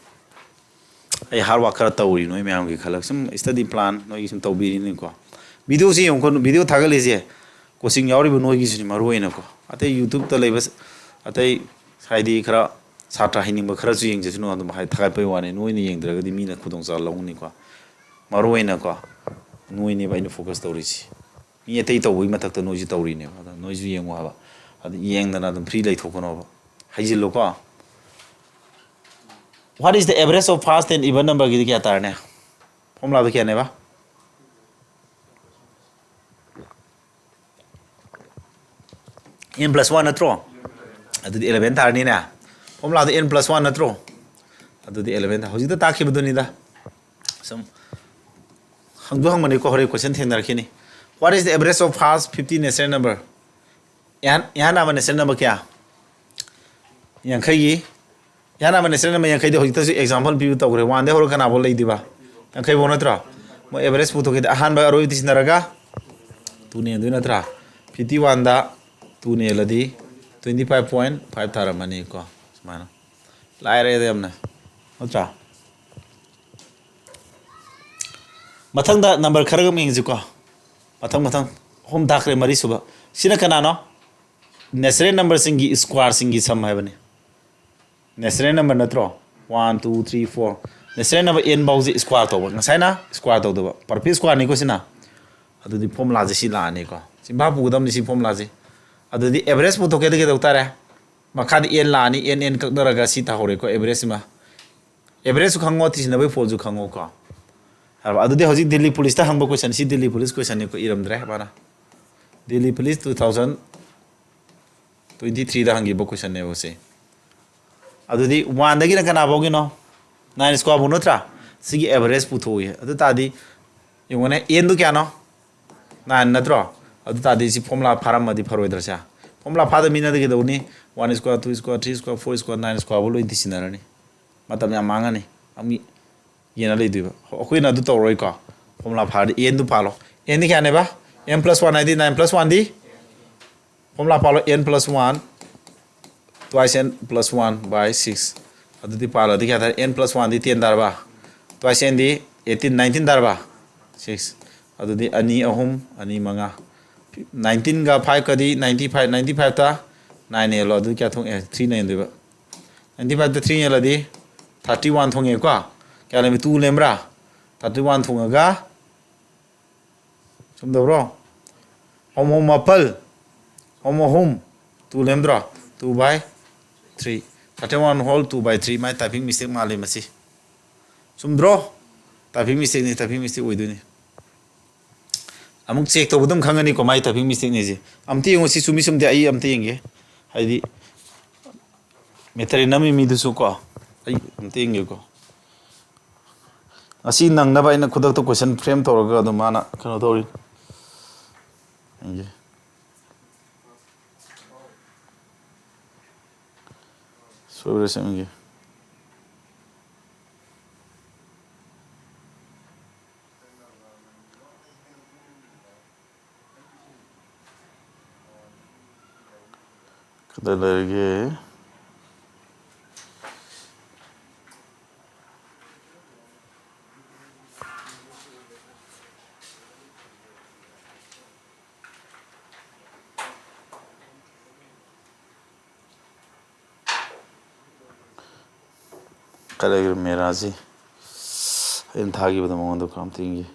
ai har wa khara tawri noi mayam gi khalak sum study plan noi gi sum tawbiri ni ko video si yong ko video thagale je coaching yauri bu noi gi sini maru ina ko ate youtube ta lebas ate saidi khara satra hining ba khara ju yeng je sunu adum hai thagai pai wane noi ni yeng draga di mi na khudong sa lawni ko maru ina ko noi ni ba ina focus tawri si mi ate tawui mathak ta noi ji tawri ne ba noi ju yeng wa ba adu yeng dana dum free lai thokono ba haijilo ko what is the average of first and even number gi kya tarne formula do kya ne ba n plus 1 natro adu 11 tarni na formula do n plus 1 natro adu 11 ta hoji da ta khibu ni da some hangdu hang mani ko hore question thengnar khini what is the average of first 50 natural number yan na man natural number kya yang khai gi yana man natural number yang khai de hoji ta example bi to gre wan de hor kana bol lai diba yang khai bo natra mo average pu to ke ahan ba roi tis naraga tu ne du natra 51 da tu ne ladi 25.5 thara mani ko mana lai re de amna natra mathang da number kharaga ming ji ko mathang hom dakre mari suba sina kana no natural number singi square singi sum hai bane natural number natro 1 2 3 4 natural number n bauzi square to ngasai na square to do per piece square ni ko sina adu di formula ji si la ni ko simba bu dam ni si formula ji adu di average pu to ke de do tare makha di n la ni n ka daraga si ta hore ko average ma average su khango ti sina bai fol ju khango ko adu di hoji delhi police ta hangbo question si delhi police question ni ko iram dre bana delhi police 2023 da hangi bo question ne ose adu di 1 dagi na kana bogi no 9 square bu notra sigi average pu thoi adu ta di yongone n du kya no 9 natro adu ta di si formula pharam ma di pharoi dra cha formula ꯐꯥꯗꯕꯅꯤꯅ ꯀꯩꯗꯧꯅꯤ 1 square 2 square 3 square 4 square 9 square ꯕꯨ ꯂꯣꯏ ꯁꯤꯟꯅꯔꯅꯤ ꯃꯇꯝ ꯌꯥꯝ ꯃꯥꯡꯉꯅꯤ ꯑꯃꯤ ꯌꯦꯅ ꯂꯩꯗꯣꯏꯕ ꯑꯩꯈꯣꯏꯅ ꯑꯗꯨ ꯇꯧꯔꯣꯏꯀꯣ formula ꯐꯥꯔꯗꯤ n ꯗꯨ ꯄꯥꯜꯂꯣ n ꯗꯤ ꯀꯌꯥꯅꯦꯕ n plus 1 ꯍꯥꯏꯗꯤ 9 plus 1 D formula ꯄꯥꯜꯂꯣ n plus 1 twice n plus 1 by 6 ꯑꯗꯨꯗꯤ ꯄꯥꯜꯂꯗꯤ ꯀꯌꯥ ꯇꯥꯔꯦ n plus 1 ꯗꯤ 10 ꯇꯥꯔꯕ twice n ꯗꯤ 18 19 ꯇꯥꯔꯕ 6 ꯑꯗꯨꯗꯤ ꯑꯅꯤ ꯑꯍꯨꯝ ꯑꯅꯤ ꯃꯉꯥ 19 ꯒ 5 ꯀꯗꯤ 95 95 ꯇ 9 ꯍꯦꯜꯂꯣ ꯑꯗꯨ ꯀꯌꯥ ꯊꯣꯡꯉꯦ 3 ꯅ ꯍꯦꯟꯗꯣꯏꯕ 95 ꯇ 3 ꯍꯦꯜꯂꯗꯤ 31 ꯊꯣꯡꯉꯦꯀꯣ ꯀꯌꯥ ꯂꯩꯃꯤ 2 ꯂꯦꯝꯕ꯭ꯔꯥ 31 ꯊꯣꯡꯉꯒ ꯆꯨꯝꯗꯕ꯭ꯔꯣ ꯍꯣꯝ ꯍꯣꯝ ꯃꯥꯄꯜ ꯍꯣꯝ ꯑꯍꯨꯝ 2 ꯂꯦꯝꯗ꯭ꯔꯣ 2 by 3 31 whole 2 by 3 my typing mistake ꯃꯥꯜꯂꯤ ꯃꯁꯤ ꯆꯨꯝꯗ꯭ꯔꯣ ꯇꯥꯏꯄꯤꯡ ꯃꯤꯁꯇꯦꯛꯅꯤ ꯇꯥꯏꯄꯤꯡ ꯃꯤꯁꯇꯦꯛ ꯑꯣꯏꯗꯣꯏꯅꯤ ꯑꯃꯨꯛ ꯆꯦꯛ ꯇꯧꯕꯗꯝ ꯈꯪꯒꯅꯤꯀꯣ ꯃꯥꯏ ꯇꯥꯏꯄꯤꯡ ꯃꯤꯁꯇꯦꯛꯅꯤꯁꯦ ꯑꯝꯇ ꯌꯦꯡꯉꯣ ꯁꯤ ꯆꯨꯝꯃꯤ ꯆꯨꯝꯗꯦ ꯑꯩ ꯑꯝꯇ ꯌꯦꯡꯒꯦ ꯍꯥꯏꯗꯤ ꯃꯦꯇꯔꯤ ꯅꯝꯃꯤ ꯃꯤꯗꯨꯁꯨ ꯀꯣ ꯑꯩ ꯑꯝꯇ ꯌꯦꯡꯒꯦꯀꯣ ꯑꯁꯤ ꯅꯪꯅꯕ ꯑꯩꯅ ꯈꯨꯗꯛꯇ ꯀꯣꯏꯁꯟ ꯐ꯭ꯔꯦꯝ ꯇꯧꯔꯒ ꯑꯗꯨꯝ ꯃꯥꯅ ꯀꯩꯅꯣ ꯇꯧꯔꯤ ꯌꯦꯡꯒꯦ ꯁꯣꯏꯕ꯭ꯔꯥ ꯁꯦꯝꯒꯦ ꯀꯗꯥꯏ ꯂꯩꯔꯒꯦ ꯀꯗꯥꯏ ꯃꯦꯔꯥꯁꯤ ꯑꯩꯅ ꯊꯥꯈꯤꯕꯗ ꯃꯉꯣꯟꯗ ꯑꯝꯇ ꯌꯦꯡꯒꯦ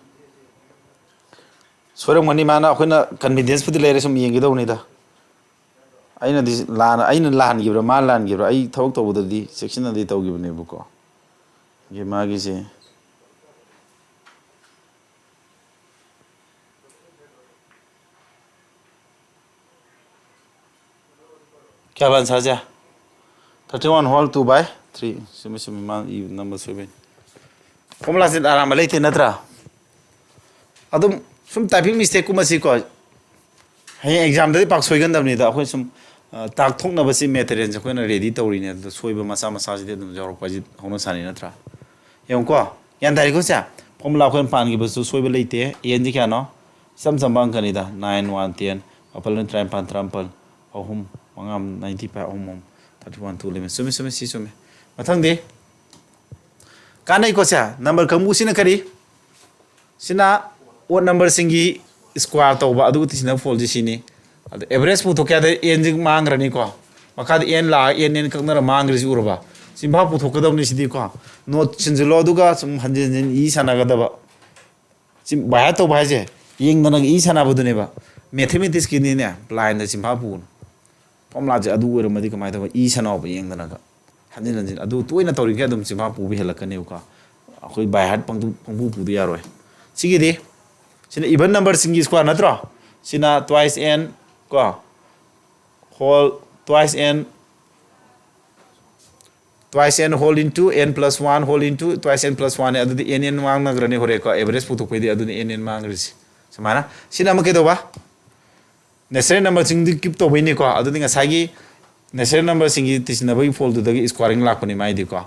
ꯁꯣꯏꯔꯝꯒꯅꯤ ꯃꯥꯅ ꯑꯩꯈꯣꯏꯅ ꯀꯟꯐꯤꯗꯦꯟꯁꯄꯨꯗꯤ ꯂꯩꯔꯦ ꯁꯨꯝ ꯌꯦꯡꯒꯗꯧꯅꯤꯗ ꯑꯩꯅ ꯂꯥꯟꯈꯤꯕ꯭ꯔꯥ ꯃꯥ ꯂꯥꯟꯈꯤꯕ꯭ꯔꯥ ꯑꯩ ꯊꯕꯛ ꯇꯧꯕꯗꯗꯤ ꯆꯦꯛꯁꯤꯟꯅꯗꯤ ꯇꯧꯈꯤꯕꯅꯦꯕꯀꯣ ꯃꯥꯒꯤꯁꯦ क्या बन साजा 31 whole 2 by 3 सुमी सुमी मान नंबर 7 फॉर्मूला से आराम लेते नत्रा अदुम सुम टाइपिंग मिस्टेक कुम मसी को हे एग्जाम दे पाक सोइगन दबनी दा अखोय सुम ताक थोकनबसी मेटेरियल अखोयना रेडी तौरीने द सोइबा मसा मसा जे दम जौरक पाजी होनो सानी नत्रा यम को यान दारि को चा फॉर्मूला अखोयन पान gi बसु सोइबा लेते एन जी क्या नो सम सम बांग कनी दा 9 1 10 upper 3 5 3 ahum mangam 95 ahum 31 2 lemon sumi sumi si sumi mathang de kanai ko cha number kamu sina kari sina odd number singi square to ba adu tisina fold ji sini adu average pu to kya de n jing mangrani ko makad n la n kakna mangri ji urba simba pu to kadam ni sidi ko not chinjilo duga sum hanjin i sana ga da ba sim ba to ba je yeng na i sana bu ne ba mathematics ki ni ne blind na simba pu formula जे अदु ओर मदि कमाय तब ई सनाव येंगदना का हंजिन हंजिन अदु तोइना तौरि के अदुम सिमा पुबि हेलकने का अखोय बाय हार्ट पंगबु पुदि यारोय सिगी दे सिना इवन नंबर सिंगी स्क्वायर नत्रो सिना ट्वाइस n को whole twice n whole into n plus 1 whole into twice n plus 1 अदु n मांग नगरने होरे को एवरेज पुथु पेदि अदु n मांग रिसि समाना सिना मके दोबा नेचुरल नंबर सिंग कीप तो बइने को अदु दिंगा सागी नेचुरल नंबर सिंग तिसना बइ फोल्ड दु दगी स्क्वायरिंग लापनि माइ दि को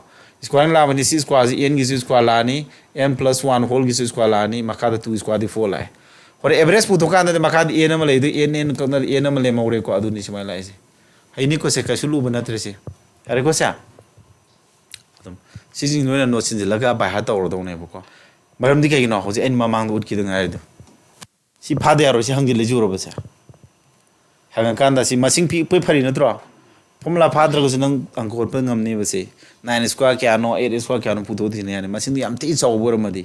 स्क्वायरिंग लाबनि सी स्क्वायर जी n गी स्क्वायर लानी m plus 1 होल गी स्क्वायर लानी मका द 2 स्क्वायर दि 4 लाइ होरे एवरेज पुथु कान द मका द n म लेदु n कन n म ले मौरे को अदु नि सिमाइ लाइ से हैनि को से कसुलु बनत्रे से अरे को सा तुम सिजिंग नोना नो सिन लगा बाय हा तौर दौने बको मरम दि कइनो होजे एन ममांग उट कि दंग आइदो सी फादे यारो से हंगि ले जुरो बसे हंगकान दा सी मसिंग पे फरी नत्रो फॉर्मूला फाद्रगो से नंग अंकोर पे ngam ni बसे 9 स्क्वायर क्या नो 8 स्क्वायर क्या नो पुतो थिने याने मसिंग याम ति चौबर मदि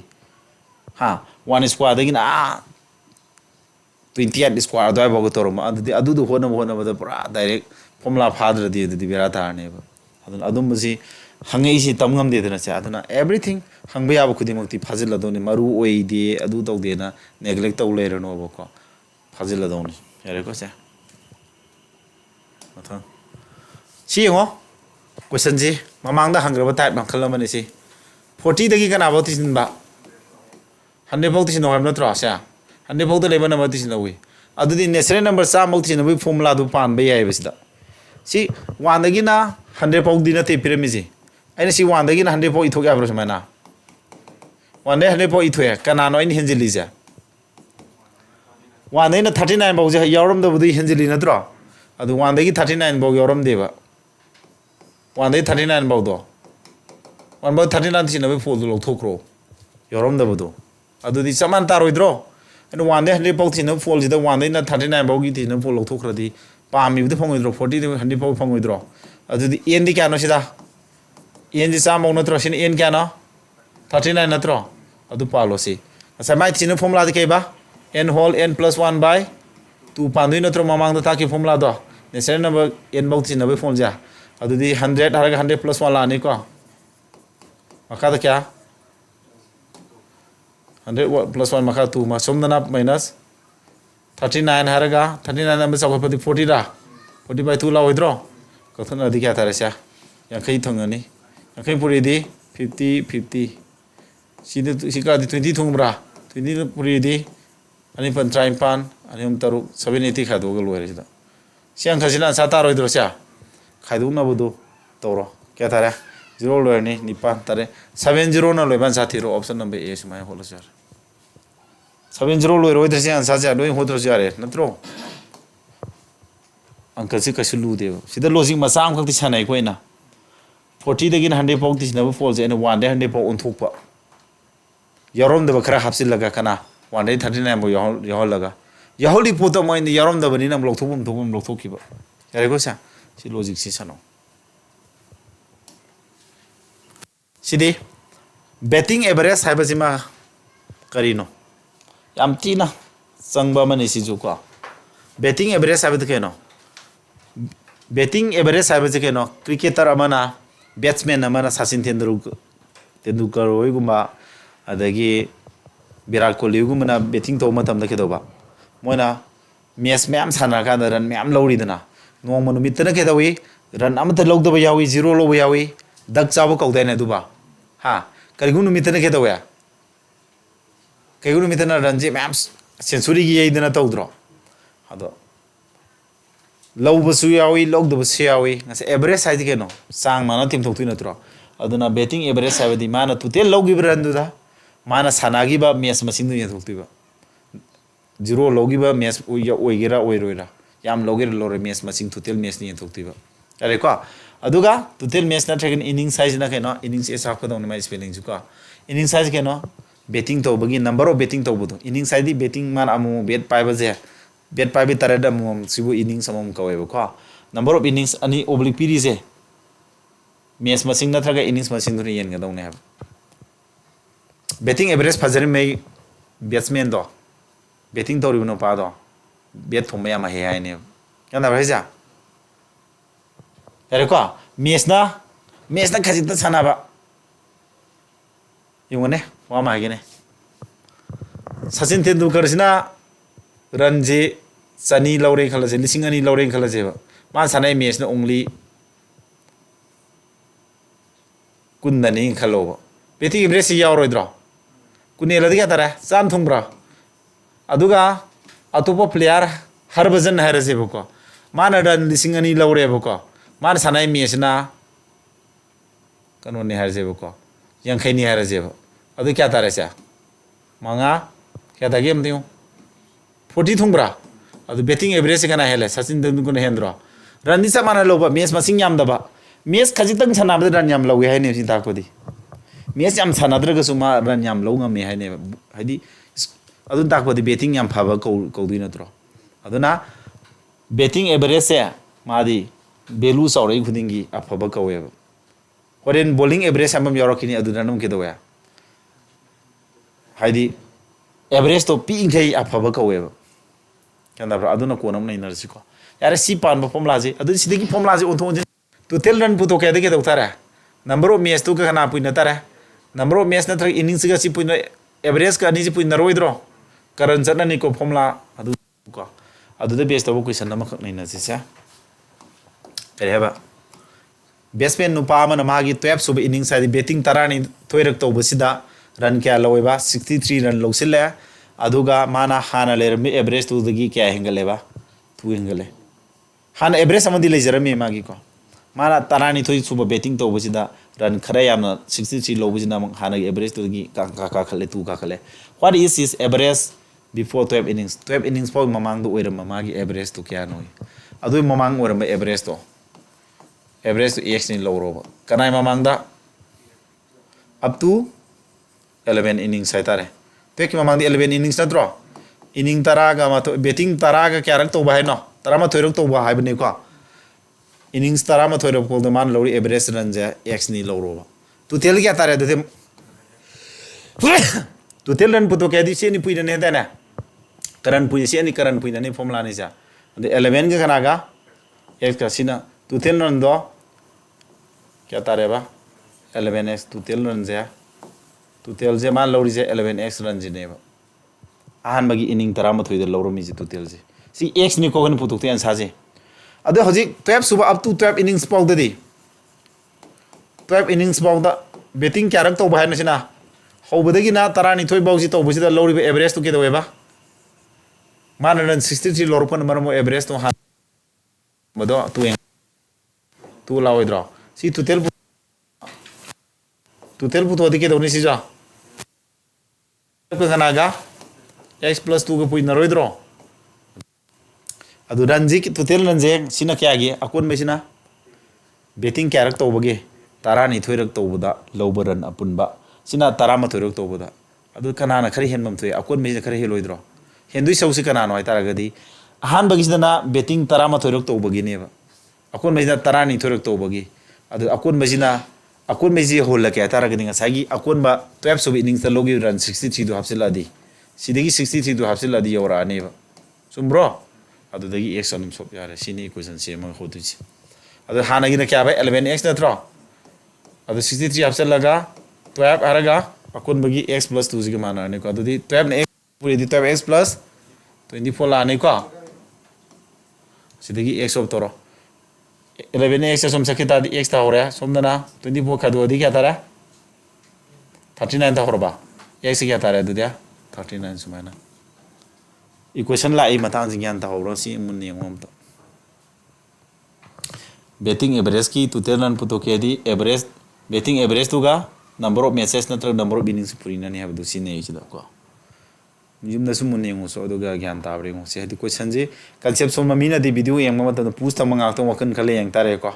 हा 1 स्क्वायर दगिन आ 28 स्क्वायर दय बगो तोरम अदु दु होना बद पूरा डायरेक्ट फॉर्मूला फाद्र दि दि बेरा तारने अदन अदुम बसी हंगई सी तम ngam दे दना से अदना एवरीथिंग हंगबे याब खुदि मक्ति फाजिल दोनि मरु ओइ दि अदु तौ देना नेग्लेक्ट तौ लेरनो बको फाजिल दोनि यारे को से सी हो क्वेश्चन जी ममांग दा हंग्रब टाइप मखल मने सी 40 दगी कना बो तिसिन बा 100 फौ तिसिन होम नत्रो सा 100 फौ द लेबन म तिसिन लवी ꯑꯗꯨꯗꯤ ꯅꯦꯆꯔꯦꯜ ꯅꯝꯕꯔ ꯆꯥꯝꯃꯧ ꯊꯤꯅꯕꯒꯤ ꯐꯣꯔꯃꯨꯂꯥꯗꯨ ꯄꯥꯟꯕ ꯌꯥꯏꯑꯕ ꯁꯤꯗ ꯁꯤ 1ꯗꯒꯤꯅ 100 ꯐꯥꯎꯗꯤ ꯅꯠꯇꯦ ꯄꯤꯔꯝꯃꯤꯁꯤ ꯑꯩꯅ ꯁꯤ 1ꯗꯒꯤꯅ 100 ꯐꯥꯎ 이토ꯛ ꯌꯥꯕ꯭ꯔꯣ ꯁꯨꯃꯥꯏꯅ 1ꯗꯒꯤ 100 ꯐꯥꯎ 이토ꯛꯑꯦ ꯀꯅꯥꯅꯣ ꯑꯩꯅ ꯍꯦꯟꯖꯤꯜꯂꯤꯁꯦ 1ꯗꯒꯤꯅ 39 ꯐꯥꯎꯁꯦ ꯌꯥꯎꯔꯝꯗꯕꯗꯤ ꯍꯦꯟꯖꯤꯜꯂꯤ ꯅꯠꯇ꯭ꯔꯣ ꯑꯗꯨ 1ꯗꯒꯤ 39 ꯐꯥꯎ ꯌꯥꯎꯔꯝꯗꯦꯕ 1ꯗꯒꯤ 39 ꯐꯥꯎꯗꯣ 1 ꯐꯥꯎ 39 ꯊꯤꯅꯕꯒꯤ ꯐꯣꯜꯗꯨ ꯂꯧꯊꯣꯛꯈ꯭ꯔꯣ ꯌꯥꯎꯔꯝꯗꯕꯗꯣ ꯑꯗꯨꯗꯤ ꯆꯞ ꯃꯥꯟꯅ ꯇꯥꯔꯣꯏꯗ꯭ꯔꯣ ꯑꯩꯅ 1ꯗꯒꯤ 100 ꯐꯥꯎ ꯊꯤꯅꯕ ꯐꯣꯜꯁꯤꯗ 1ꯗꯒꯤꯅ 39 ꯐꯥꯎꯒꯤ ꯊꯤꯅꯕ ꯐꯣꯜ ꯂꯧꯊꯣꯛꯈ꯭ꯔꯗꯤ ꯄꯥꯝꯃꯤꯕꯗꯤ ꯐꯪꯉꯣꯏꯗ꯭ꯔꯣ 40ꯗꯒꯤ 100 ꯐꯥꯎ ꯐꯪꯉꯣꯏꯗ꯭ꯔꯣ ꯑꯗꯨꯗꯤ n ꯗꯤ ꯀꯌꯥꯅꯣ ꯁꯤꯗ n ꯁꯤ ꯆꯥꯝꯃꯧ ꯅꯠꯇ꯭ꯔꯣ ꯁꯤꯅ n ꯀꯌꯥꯅꯣ 39 ꯅꯠꯇ꯭ꯔꯣ ꯑꯗꯨ ꯄꯥꯜꯂꯣ ꯁꯤ ꯉꯁꯥꯏ ꯃꯥꯏ ꯊꯤꯅꯕ ꯐꯣꯔꯃꯨꯂꯥꯗꯤ ꯀꯩꯕ n ꯍꯣꯜ n + 1 / 2 ꯄꯥꯟꯗꯣꯏ ꯅꯠꯇ꯭ꯔꯣ ꯃꯃꯥꯡꯗ ꯇꯥꯛꯈꯤꯕ ꯐꯣꯔꯃꯨꯂꯥꯗꯣ ꯅꯦꯆꯔꯦꯜ ꯅꯝꯕꯔ n ꯐꯥꯎ ꯊꯤꯅꯕꯒꯤ ꯐꯣꯔꯝꯁꯦ ꯑꯗꯨꯗꯤ 100 ꯍꯥꯏꯔꯒ 100 + 1 ꯂꯥꯛꯑꯅꯤꯀꯣ मखा क्या 100 + 1 मखा 2 सोमदना -39 है 39 चापदी 40 रा 40/2 लाओद्रो कथन क्या तारे से यांखई थंगनी यांखई पुरीदी 50 50 सिका 20 थोंब्रा 20 पुरीदी अनि 53 अनि 3 780 खादोग लोरेसिदा सियां खसिना सातारोइद्रो से खादोगनाबदो तौरो क्या तारे 0 लोरनी निपान तारे 70 ना लोइबान साथीरो ऑप्शन नंबर ए सुमाय होलो सर 70 लोइरोइद्रसे आंसर से लोइ होद्रो जारे नत्रो अंक से कछु लुदेव सिदा लॉजिक मसाम खक्ति सानाय कोइना 40 दगिन 100 फाउ तिसनबो फॉल से 1 दे 100 फाउ ओनथोकपा यारोमदब खरा हापसिलगा कना 1 दे 39 बो याहोलगा याहोली पोतो मोइन यारोमदबनि नम लौथोबम थोबम लौथोकिबा यारेगो सा सि लॉजिक सि सानो सिदी बेटिंग एवरेज हाइबसिमा करिनो याम तीना संगबा मने सिजुको बेटिंग एवरेज हाइबद केनो बेटिंग एवरेज हाइबसे केनो क्रिकेटर अमना बैट्समैन अमना सचिन तेंदुलकर होइगुमा अदगी विराट कोहली गुमना बेटिंग तो मतम केदोबा मोना मैच मैम साना का रन मैम लौरीदना नोंम नुमितना केदोई रन अमत लौदबा यावी 0 लौबा यावी दग चाबो कौदाइने दुबा हा करिगु नुमितना केदोया करिगु नुमितना रनजे मैम सेंचुरी की यइदना तौद्रो अदो लौबसु यावी लौदबसु यावी ngase एवरेज हाइदि केनो सांग माना टीम थोक्तुइ नत्रो अदुना बेटिंग एवरेज हाइबदि माना टोटल लौगिब रनदुदा माना सानागिबा मैच मसिंदु यथोक्तुइबा 0 लौगिबा मैच ओइगेरा ओइरोइरा याम लौगेर लोरे मैच मसिंग टोटल मैच नि यथोक्तुइबा अरे को अदुगा टोटल मैच नट्रगन इनिंग साइज ना केनो इनिंग्स एसा खदौन माइ स्पेलिंग जुका इनिंग साइज केनो बेटिंग तौबगी नंबर ऑफ बेटिंग तौबदो इनिंग साइज दि बेटिंग मान अमु बेट पाइबजे बेट पाइबे तरद अमु सिबु इनिंग्स अमु कवेबो को नंबर ऑफ इनिंग्स अनि ओब्लिक पिरिजे मैच मसिंग नट्रगा इनिंग्स मसिंग दुनि येन गदौने हब बेटिंग एवरेज फजर में बैट्समैन दो बेटिंग तौरिबो नो पादो बेट थोम या हे हाइने याना भाइजा अरे को मैच ना खजित सानाबा युंगने वा मागेने सचिन तेंदुलकर सिना रन जे चनी लौरे खलजे लिसिंग अनि लौरे खलजे मा सानाय मैच ना ओनली कुंदनी खलो बेटिंग एवरेज यावरोइद्रो कुनेलदि क्या तारा चाम थुंब्रा अदुगा अतोप प्लेयर हरबजन हरजेबको माना रन लिसिंग अनि लौरेबको मान सानाय मैच ना कनो ने हरजेबको यांखै नि हरजेब अदु क्या तारे से मंगा क्या ता गेम दियो 40 थुंब्रा अदु बेटिंग एवरेज कना हेले सचिन तेंदुलकर हेंद्रो रन दिसा माना लोबा मैच मसिंग याम दबा मैच खजितंग सानाबद रन याम लौगे हाइने सि ताकोदी मैच याम सानाद्रगसु मा रन याम लौ ngame हाइने हाइदि अदु ताकोदी बेटिंग याम फाबा कौदुइ नत्रो अदुना बेटिंग एवरेज से मादी बेलू सौरै खुदिंगी अफबा कौवेब होरेन बॉलिंग एवरेज हम यावरकिनी अदुना नुम केदोया हाइदि एवरेज तो पिंखै अफबा कौवेब केंदाब्रा अदुना कोनम नैनरसिको यारे सी पान फॉर्मुलाजे अदु सिदगी फॉर्मुलाजे ओंथोंजे टोटल रन पुतो केदे केदो तारा नंबर ऑफ मैच तो कना पुइना तारा नंबर ऑफ मैच नथर इनिंग्स गा सी पुइना एवरेज का नि सी पुइना रोइद्रो करन चननी को फॉर्मुला अदु को अदु बेस तो क्वेश्चन नम खक नैना से करेबा बैट्समैन नुपा मन मागी 12 सुब इनिंग्स साइड बैटिंग तरानी थोइरक तौबसिदा रन क्या लौबा 63 run लौसिले aduga mana hana lermi average tu dagi kya hengale ba tu hengale hana average amadi lejarami magi ko mana tarani thoi suba betting to bujida run khara yamna 63 lo bujina hana average to dagi ka khale tu ka khale what is his average before 12 innings 12 innings for mamang do oiram magi average to kya noi adu mamang oiram average to x ni low roba kanai mamang da up to 11 innings sai tare te ki mamang di 11 innings na draw inning taraga ma to betting taraga kya rak to ba hai no tarama thoirok to ba hai bne ko innings tarama thoirok ko de man lori average run ja x ni low roba tu tel kya tare de tu tel run puto kya di se ni pui ne da na karan pui se ni karan pui ne formula ni ja de 11 ga kana ga x ka sina tu tel run do kya tare ba 11x tu tel run ja tu tel je man lori je 11x run ji ne ba ahan bagi inning tarama thoi de loro mi ji tu tel je si x ni ko gan puto te an sa je adu hoji 12 suba up to 12 innings pau de di 12 innings pau da betting kya rak to ba na sina hobadagi na tarani thoi bau ji to bu ji da lori average to ke do ba man run 63 loro pon marmo average to ha mado tu laoi draw si tu tel puto di ke do ni si ja ko kana ga x plus 2 ko pui na roi draw adu ranji ki tu tel ranje sina kya gi akon me sina betting kya rak to bage tarani thoi rak to buda lower run apun ba sina tarama thoi rak to buda adu kana na khari hen mam thoi akon me khari heloi draw hendui sau si kana no ai tara gadi ahan bagi sina betting tarama thoi rak to bage ne ba akon me sina tarani thoi rak to bage adu akon me sina akon me ji hol la kya tara gadi nga sagi akon ba 12 sub innings ta logi run 63 do hapsila di sidagi 63 do hapsila di yora ne ba sumbro adu dagi x anum sop yare sini equation se ma khodu chi adu hana gi na kya ba 11x na tro adu 63 hapsila ga 12 araga akon bagi x plus 2 ji ga mana ne ko adu di 12 ne x puri di 12x plus 24 la ne ko sidagi x of toro 11x som sakita di x ta hore somdana 24 khadu di kya tara 39 ta horba x kya tara du dia 39 sumana equation la ai matang jing yan ta horo si mun ne ngom to betting average ki tutelan puto ke di average betting average tu ga number of matches na tra number of innings purina ne have du si ne chi da ko yumna su mun ne ngo so do ga gyan ta bre ngo se di question ji concept so mamina di video yang ma ta push ta manga to wakan khale yang tare ko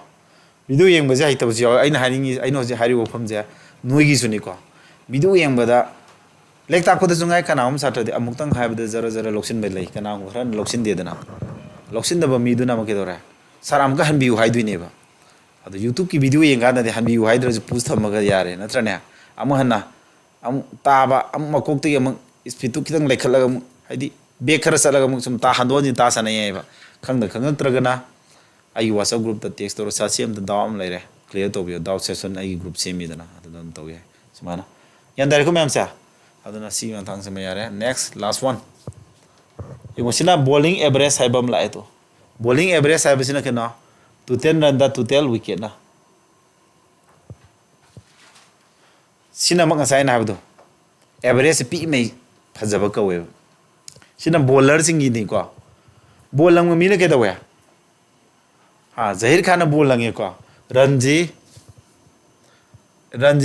video yang ba ja hita ji ai na haring ai no ji hari wo pham ja noi gi su ni ko video yang ba da lek ta ko da jungai kana um sa ta di amuk tang hai ba da zara zara loksin ba lai kana ngo ran loksin de da na loksin da ba mi du na ma ke do ra saram ka han bi hai du ne ba adu youtube ki video yang ga da han bi hai da push ta ma ga yare na tra ne amu hanna am ta ba am ma kok ti am speed tu kitang lai khala ga haidi be khara sala ga sum ta hando ni ta sa na ye ba khang da khang tra ga na ai whatsapp group ta text to sa sim da dawam lai re clear to bi daw session ai group sem mi da na adu don to ye sumana yan dare ko mem sa adu na si man thang se me yare next last one imo sina bowling average hai bam lai to bowling average hai ba sina ke na to 10 run da to tel wicket na sina mak sai na ba do average pi mai phajaba ka we sina bowler sing gi ni ko bowlang mi ne ke da we ha zahir khan bowlang e ko ranji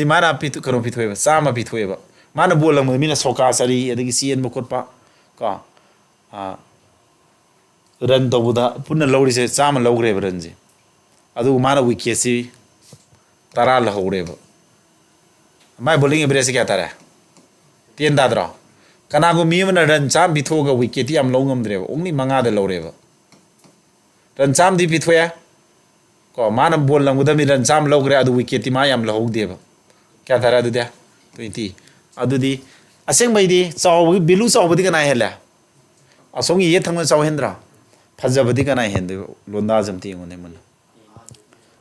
mara pi tu karo pi thoe ba sama pi thoe ba mana bowlang mi na soka sari adagi cn ba khotpa ko ha run do buda punna lawri se sama lawgre ba ranji adu mana wicket si tara la hore ba mai bowling average kya tara tien da dro kana go mi mana ran cham bi thoga wicket yam longam dre only manga da lawre ba ran cham di bi thoya ko mana bol lang uda mi ran cham lawgre adu wicket ma yam lahog de ba kya tara adu dia 20 adu di aseng bai di chaw bilu chaw budi kana hela asong ye thang chaw hendra phajabadi kana hende londa jam ti ngone man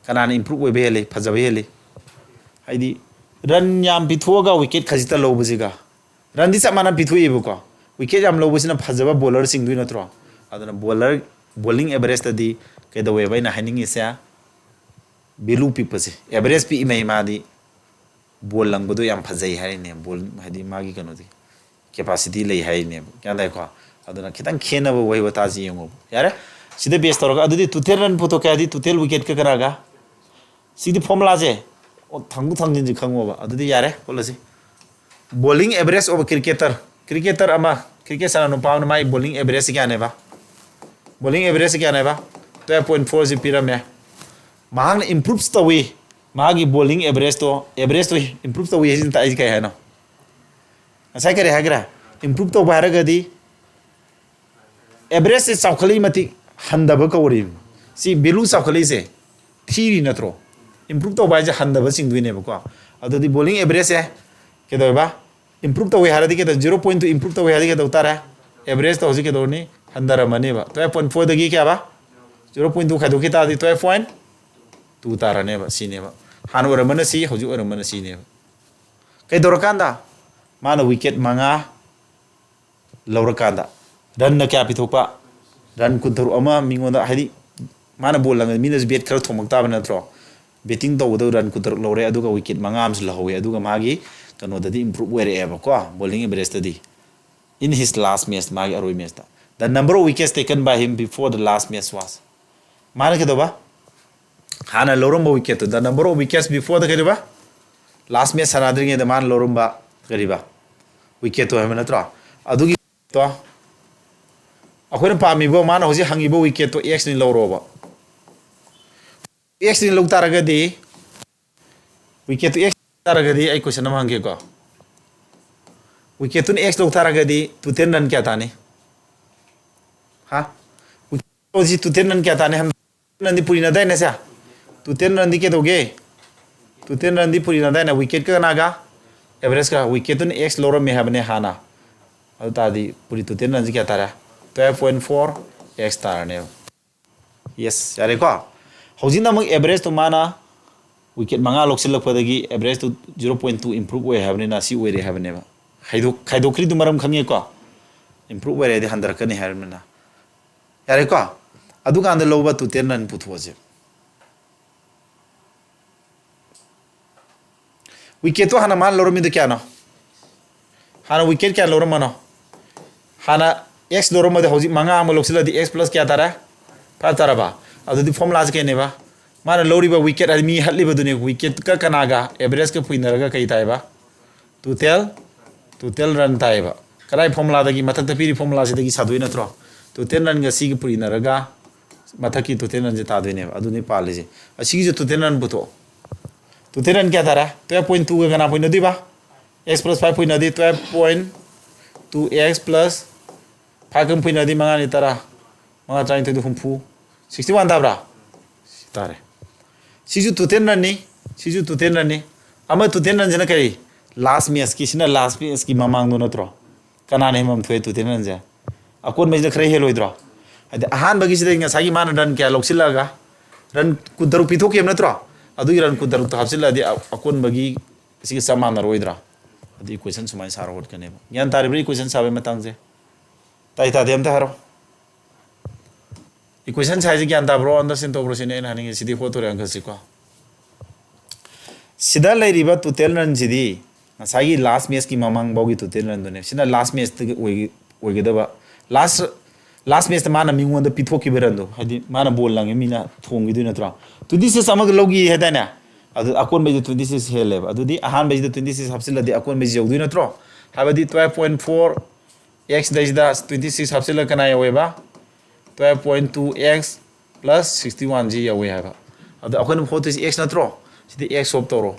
kana ni improve we bele phajabe hele haidi ran yam bi thoga wicket khajita lo bujiga ran di samana bi thoi bu ko wicket yam lo busina phajaba bowler sing du natro adana bowler bowling average ta di ke da we bai na haning isa bilu pi pase average pi mai ma di bol lang bu do yam phajai hai ne bol hadi magi kanu di capacity lay hai ne kya dai ko aduna khitang khena ba wai bata ji yengo yare sida base toroga adudi tutel run photo kya di tutel wicket ka karaga sidi formula je thangbu thangjin ji khangwa ba adudi yare polasi bowling average of a cricketer ama cricket sana no pawn mai bowling average kya ne ba bowling average kya ne ba 12.4 ji pirame mahang improves the way magi bowling average to improve the way hin ta kai hai no asai kare hagra improve to ba raga di average se saukhali mati handaba ka wori si belu saukhali se thiri natro improve to ba je handaba sing duine ba ko adu di bowling average hai ke do ba improve to way haradi ke 0.2 improve to way haradi ke do tara average to hoji ke do ni handara mane ba 12.4 dagi kya ba 0.2 khadu kita di 12.2 tara ne ba sine ba han ora mana si hoji ora mana si ne ba kai dorakanda mana wicket manga laurakanda run na kya pithopa run kuntaru ama mingonda hadi mana bolang minus bet khar thomak ta bana tro betting do do run kuntaru lore aduga wicket manga am lahowe aduga magi kano dadi improve were eba ko bowling average tadi in his last match magi aroi match ta the number of wickets taken by him before the last match was mana ke do ba hana lorumba wicket the number of wickets before the kariba last match sanadringe the man lorumba kariba wicket to hamna tro adugi to akhoi pami bo mana hoji hangi bo wicket to x ni loroba x ni log taraga di wicket to x taraga di ai question ma hange ko wicket to x log taraga di to 10 run kya tane ha wicket ji to 10 run kya tane ham run di puri na dai na sa to 10 run di ke doge to 10 run di puri na dai na wicket ka naga average ka wicket to x loro me habne hana adu ta di puri to 10 run ji kya tara 12.4 x star ne yes yare ko hojina mang average to mana wicket manga loksil lakpadagi average to 0.2 improve we have na si we have ne ba khaido kri du maram khange ko improve we de handar kane har na yare ko adu kan de loba to 10 run puthoje wicket to hana man loro mi de kya no hana wicket kya loro mano hana x loro ma de hoji manga am loksila di x plus kya tara 5 tara ba adu di formula ke ne ba mana lori ba wicket admi hatli ba dune wicket ka kanaga average ka puinaraga kai tai ba to tell run tai ba karai formula dagi mathak ta piri formula se dagi sadoi na tro to 10 run ga si ki puinaraga mathaki to 10 run je ta doi ne ba adu ne pale je asi je to 10 run buto to 10 run kya tara 12.2 ga kana puina di ba x plus 5 puina di 12.2 x plus 5 puina di manga ni tara manga trying to do humpu 61 dabra tare siju to 10 run ni siju to 10 run ni ama to 10 run jana kai last match ki sina last match ki mamang do natro kana ne mam thoi to 10 run ja akon me khre heloi dro ade ahan bagi sida nga sagi man run kya loksila ga run kudaru pitho kem natro adu run kudaru to hapsila di akon bagi si saman roidra adi question sumai sar hot kane yan tare bri question sabe matang je tai ta dem ta haro equation size gyan ta bro understand to bro sine na ni sidi photo rang khasi ko sida lai riba to tel ran sidi sagi last match ki mamang bogi to tel ran done sina last match te oige da ba last match mana mingon da pitho ki berando hadi mana bol lang mina thongi du na tra to this is samag logi heda na adu akon be 26 hele adu di ahan be 26 hapsila di akon be jogdu na tro habadi 12.4 x da 26 hapsila kana yawe ba 12.2x plus 61 g away have adu akon photo is x na tro sidi x op toro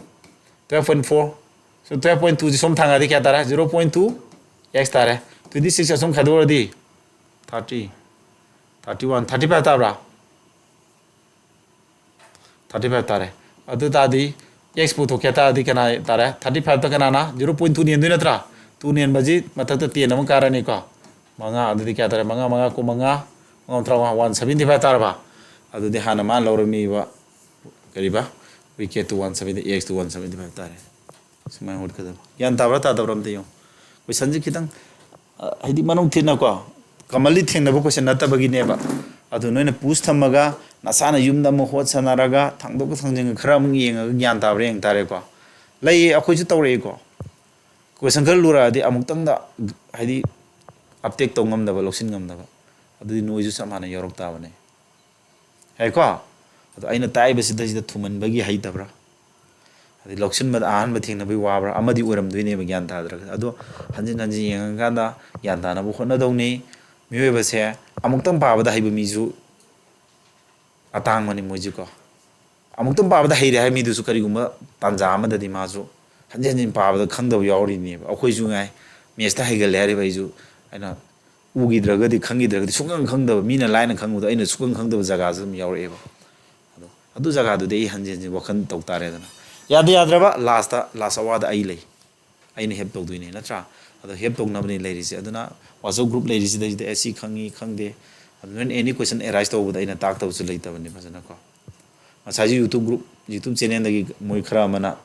12.4 so 12.2 ji som thanga di kya tara 0.2 x tara 26 som khador di 30 31 35 tara 35 tara adu ta di x photo kya ta di kana tara 35 ta kana na 0.2 ni ndu na tra 2 ni baji mathak ta 10 am karani ko manga adu di kya tara manga ko manga ngam trawa 175 tarba adu de hana man lormi ba kariba wicket to 170 x to 175 tare sumai hot kada yan tabra ta tabram te yo koi sanji kitang haidi manung thina ko kamali thengna bo question nata bagi ne ba adu noina push thamaga nasana yumda mo hot sanaraga thangdo ko thangjeng khara mung yenga gyan tabre eng tare ko lai akhoi ju tawre ko question ꯈꯔ ꯂꯨꯔꯛꯑꯗꯤ ꯑꯃꯨꯛꯇꯪꯗ ꯍꯥꯏꯗꯤ ꯑꯞꯇꯦꯛ ꯇꯧ ꯉꯝꯗꯕ ꯂꯧꯁꯤꯟ ꯉꯝꯗꯕ ꯑꯗꯨꯗꯤ ꯅꯣꯏꯁꯨ ꯆꯞ ꯃꯥꯟꯅ ꯌꯥꯎꯔꯛ ꯇꯥꯕꯅꯦ ꯌꯥꯏꯀꯣ ꯑꯗꯣ ꯑꯩꯅ ꯇꯥꯛꯏꯕꯁꯤꯗꯩꯁꯤꯗ ꯊꯨꯃꯟꯕꯒꯤ ꯍꯩꯇꯕ꯭ꯔꯥ ꯑꯗꯩ ꯂꯧꯁꯤꯟꯕꯗ ꯑꯍꯥꯟꯕ ꯊꯦꯡꯅꯕꯒꯤ ꯋꯥꯕ꯭ꯔꯥ ꯑꯃꯗꯤ ꯑꯣꯏꯔꯝꯗꯣꯏꯅꯦꯕ ꯒ꯭ꯌꯥꯟ ꯇꯥꯗ꯭ꯔꯒ ꯑꯗꯣ ꯍꯟꯖꯤꯟ ꯍꯟꯖꯤꯟ ꯌꯦꯡꯉꯀꯥꯟꯗ ꯒ꯭ꯌꯥꯟ ꯇꯥꯅꯕ ꯍꯣꯠꯅꯗꯧꯅꯤ ꯃꯤꯑꯣꯏꯕꯁꯦ ꯑꯃꯨꯛꯇꯪ ꯄꯥꯕꯗ ꯍꯩꯕ ꯃꯤꯁꯨ ꯑꯇꯥꯡꯕꯅꯤ ꯃꯣꯏꯁꯨꯀꯣ ꯑꯃꯨꯛꯇꯪ ꯄꯥꯕꯗ ꯍꯩꯔꯦ ꯍꯥꯏꯕ ꯃꯤꯗꯨꯁꯨ ꯀꯔꯤꯒꯨꯝꯕ ꯇꯥꯟꯖꯥ ꯑꯃꯗꯗꯤ ꯃꯥꯁꯨ ꯍꯟꯖꯤꯟ ꯍꯟꯖꯤꯟ ꯄꯥꯕꯗ ꯈꯪꯗꯕ ꯌꯥꯎꯔꯤꯅꯦꯕ ꯑꯩꯈꯣꯏꯁꯨ ꯉꯥꯏ ꯃꯦꯠꯁꯇ ꯍꯩꯒꯜꯂꯦ ꯍꯥꯏꯔꯤꯕ ꯑꯩꯁꯨ ꯑꯩꯅ ꯎꯈꯤꯗ꯭ꯔꯒꯗꯤ ꯈꯪꯈꯤꯗ꯭ꯔꯒꯗꯤ ꯁꯨꯡꯈꯪ ꯈꯪꯗꯕ ꯃꯤꯅ ꯂꯥꯏꯅ ꯈꯪꯕꯗꯣ ꯑꯩꯅ ꯁꯨꯡꯈꯪ ꯈꯪꯗꯕ ꯖꯒꯥꯁꯨ ꯑꯗꯨꯝ ꯌꯥꯎꯔꯛꯑꯦꯕ ꯑꯗꯨ ꯖꯒꯥꯗꯨꯗꯤ ꯑꯩ ꯍꯟꯖꯤꯟ ꯍꯟꯖꯤꯟ ꯋꯥꯈꯜ ꯇꯧ ꯇꯥꯔꯦꯗꯅ ꯌꯥꯗ꯭ꯔꯕ ꯂꯥꯁ ꯑꯋꯥꯔꯗ ꯑꯩ ꯂꯩ ꯑꯩꯅ ꯍꯦꯜꯞ ꯇꯧꯗꯣꯏꯅꯦ ꯅꯠꯇ꯭ꯔꯥ ꯑꯗꯣ ꯍꯦꯜꯞ ꯇꯧꯅꯕꯅꯤ ꯂꯩꯔꯤꯁꯦ ꯑꯗꯨꯅ ꯋꯥꯆꯞ ꯒ꯭ꯔꯨꯞ ꯂꯩꯔꯤꯁꯤꯗꯩꯁꯤꯗ ꯁꯤ ꯈꯪꯉꯤ ꯈꯪꯗꯦ ꯑꯗꯨ ꯅꯣꯏꯅ ꯑꯦꯅꯤ ꯀꯣꯏꯁꯟ ꯑꯦꯔꯥꯏꯁ ꯇꯧꯕꯗ ꯑꯩꯅ ꯇꯥꯛꯇꯕꯁꯨ ꯂꯩꯇꯕꯅꯤ ꯐꯖꯅꯀꯣ ꯉꯁꯥꯏꯁꯨ ꯌꯨꯇꯨꯕ ꯆꯦꯅꯦꯜꯗꯒꯤ ꯃꯣꯏ ꯈꯔ ꯑꯃꯅ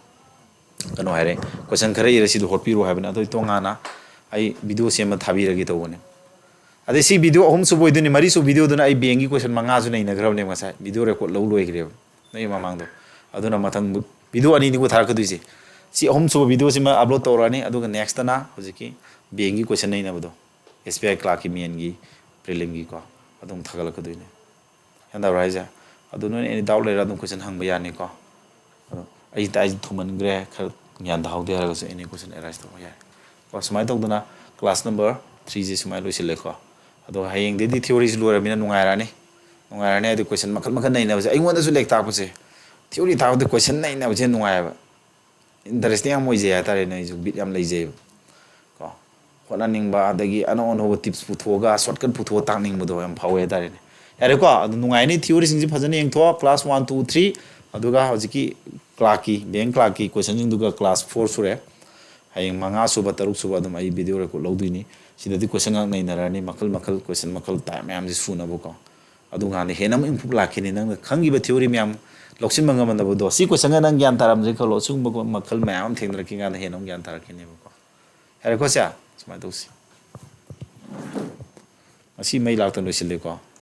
ꯀꯩꯅꯣ ꯍꯥꯏꯔꯦ ꯀꯣꯏꯁꯟ ꯈꯔ ꯏꯔ ꯁꯤꯗꯣ ꯍꯣꯠꯄꯤꯔꯣ ꯍꯥꯏꯕꯅꯤ ꯑꯗꯨ ꯇꯣꯉꯥꯟꯅ ꯑꯩ ꯚꯤꯗꯤꯑꯣ ꯁꯦꯝꯃ ꯊꯥꯕꯤꯔꯒꯦ ꯇꯧꯕꯅꯦ ꯑꯗꯩ ꯁꯤ ꯚꯤꯗꯤꯑꯣ ꯑꯍꯨꯝꯁꯨꯕ ꯑꯣꯏꯗꯣꯏꯅꯤ ꯃꯔꯤꯁꯨꯕ ꯚꯤꯗꯤꯑꯣꯗꯨꯅ ꯑꯩ ꯕꯦꯡꯒꯤ ꯀꯣꯏꯁꯟ 5ꯁꯨ ꯅꯩꯅꯈ꯭ꯔꯕꯅꯦꯕ ꯉꯁꯥꯏ ꯚꯤꯗꯤꯑꯣ ꯔꯦꯀꯣꯔꯠ ꯂꯣꯏꯈ꯭ꯔꯦꯕ ꯅꯣꯏ ꯃꯃꯥꯡꯗꯣ ꯑꯗꯨꯅ ꯃꯊꯪ ꯚꯤꯗꯤꯑꯣ ꯑꯅꯤꯅꯤꯀꯣ ꯊꯥꯔꯛꯀꯗꯣꯏꯁꯦ ꯁꯤ ꯑꯍꯨꯝꯁꯨꯕ ꯚꯤꯗꯤꯑꯣꯁꯤꯃ ꯑꯞꯂꯣꯗ ꯇꯧꯔꯛꯑꯅꯤ ꯑꯗꯨꯒ ꯅꯦꯛꯁꯇꯅ ꯍꯧꯖꯤꯛꯀꯤ ꯕꯦꯡꯒꯤ ꯀꯣꯏꯁꯟ ꯅꯩꯅꯕꯗꯣ SBI ꯀ꯭ꯂꯥꯔꯛꯀꯤ ꯃꯦꯟꯒꯤ ꯄ꯭ꯔꯤꯂꯤꯝꯒꯤꯀꯣ ꯑꯗꯨꯝ ꯊꯥꯒꯠꯂꯛꯀꯗꯣꯏꯅꯦ ꯌꯥꯟꯗꯕ꯭ꯔꯥ ꯍꯥꯏꯁꯦ ꯑꯗꯨ ꯅꯣꯏꯅ ꯑꯦꯅꯤ ꯗꯥꯎꯠ ꯂꯩꯔ ꯑꯗꯨꯝ ꯀꯣꯏꯁꯟ ꯍꯪꯕ ꯌꯥꯅꯤꯀꯣ ꯑꯗꯣ ꯑꯩ ꯇꯥꯏꯁꯦ ꯊꯨꯃꯟꯈ꯭ꯔꯦ ꯈꯔ ꯒ꯭ꯌꯥꯟ ꯇꯥꯍꯧꯗꯦ ꯍꯥꯏꯔꯒꯁꯨ ꯑꯦꯅꯤ ꯀꯣꯏꯁꯟ ꯑꯦꯔꯥꯏꯁ ꯇꯧꯕ ꯌꯥꯏ ꯀꯣ ꯁꯨꯃꯥꯏꯅ ꯇꯧꯗꯅ ꯀ꯭ꯂꯥꯁ ꯅꯝꯕꯔ 3ꯁꯦ ꯁꯨꯃꯥꯏꯅ ꯂꯣꯏꯁꯤꯜꯂꯦꯀꯣ ꯑꯗꯣ ꯍꯌꯦꯡꯗꯩꯗꯤ ꯊꯤꯑꯣꯔꯤꯁꯤ ꯂꯣꯏꯔꯕꯅꯤꯅ ꯅꯨꯡꯉꯥꯏꯔꯅꯤ ꯍꯥꯏꯗꯤ ꯀꯣꯏꯁꯟ ꯃꯈꯜ ꯃꯈꯜ ꯅꯩꯅꯕꯁꯦ ꯑꯩꯉꯣꯟꯗꯁꯨ ꯂꯥꯏꯔꯤꯛ ꯇꯥꯛꯄꯁꯦ ꯊꯤꯑꯣꯔꯤ ꯇꯥꯛꯄꯗ ꯀꯣꯏꯁꯟ ꯅꯩꯅꯕꯁꯦ ꯅꯨꯡꯉꯥꯏꯑꯕ ꯏꯟꯇꯔꯦꯁꯇꯤꯡ ꯌꯥꯝ ꯑꯣꯏꯖꯩ ꯍꯥꯏꯇꯥꯔꯦꯅꯦ ꯑꯩꯁꯨ ꯕꯤꯠ ꯌꯥꯝ ꯂꯩꯖꯩꯑꯕ ꯀꯣ ꯍꯣꯠꯅꯅꯤꯡꯕ ꯑꯗꯒꯤ ꯑꯅꯧ ꯑꯅꯧꯕ ꯇꯤꯞꯁ ꯄꯨꯊꯣꯛꯑꯒ ꯁꯣꯔꯠꯀꯠ ꯄꯨꯊꯣꯛꯑ ꯇꯥꯛꯅꯤꯡꯕꯗꯣ ꯌꯥꯝ ꯐꯥꯎꯋꯦ ꯍꯥꯏꯇꯥꯔꯦꯅꯦ ꯌꯥꯔꯦꯀꯣ ꯑꯗꯨ ꯅꯨꯡꯉꯥꯏꯅꯤ ꯊꯤꯑꯣꯔꯤꯁꯤꯡꯁꯤ ꯐꯖꯅ ꯌꯦꯡꯊꯣꯛꯑꯣ ꯀ꯭ꯂꯥꯁ 1 2 3 ꯑꯗꯨꯒ ꯍꯧꯖꯤꯛꯀꯤ ꯀ꯭ꯂꯥꯔꯛꯀꯤ ꯕꯦꯡ ꯀ꯭ꯂꯥꯔꯛꯀꯤ ꯀꯣꯏꯁꯟꯁꯤꯡꯗꯨꯒ ꯀ꯭ꯂꯥꯁ 4 ꯁꯨꯔꯦ ꯍꯌꯦꯡ 5 ꯁꯨꯕ 6 ꯁꯨꯕ ꯑꯗꯨꯝ ꯑꯩ ꯚꯤꯗꯤꯑꯣ ꯔꯦꯀꯣꯔꯠ ꯂꯧꯗꯣꯏꯅꯤ ꯁꯤꯗꯗꯤ ꯀꯣꯏꯁꯟ ꯉꯥꯛ ꯅꯩꯅꯔꯅꯤ ꯃꯈꯜ ꯃꯈꯜ ꯀꯣꯏꯁꯟ ꯃꯈꯜ ꯇꯥꯏꯞ ꯃꯌꯥꯝꯁꯦ ꯁꯨꯅꯕꯀꯣ ꯑꯗꯨꯀꯥꯟꯗ ꯍꯦꯟꯅ ꯑꯃꯨꯛ ꯏꯝꯄ꯭ꯔꯨꯞ ꯂꯥꯛꯈꯤꯅꯤ ꯅꯪꯅ ꯈꯪꯈꯤꯕ ꯊꯤꯑꯣꯔꯤ ꯃꯌꯥꯝ ꯂꯧꯁꯤꯟꯕ ꯉꯝꯃꯟꯗꯕꯗꯣ ꯁꯤ ꯀꯣꯏꯁꯟꯒ ꯅꯪ ꯒ꯭ꯌꯥꯟ ꯇꯥꯔꯝꯗ꯭ꯔꯦ ꯈꯜꯂꯣ ꯁꯤꯒꯨꯝꯕ ꯃꯈꯜ ꯃꯌꯥꯝ ꯑꯃ ꯊꯦꯡꯅꯔꯛꯈꯤ ꯀꯥꯟꯗ ꯍꯦꯟꯅ ꯑꯃꯨꯛ ꯒ꯭ꯌꯥꯟ ꯇꯥꯔꯛꯈꯤꯅꯦꯕꯀꯣ ꯌꯥꯔꯦꯀꯣ ꯁꯦ ꯁꯨꯃꯥꯏꯅ ꯇꯧꯁꯤ ꯉꯁꯤ ꯃꯩ ꯂꯥꯛꯇꯅ ꯂꯣꯏꯁꯤꯜꯂꯦꯀꯣ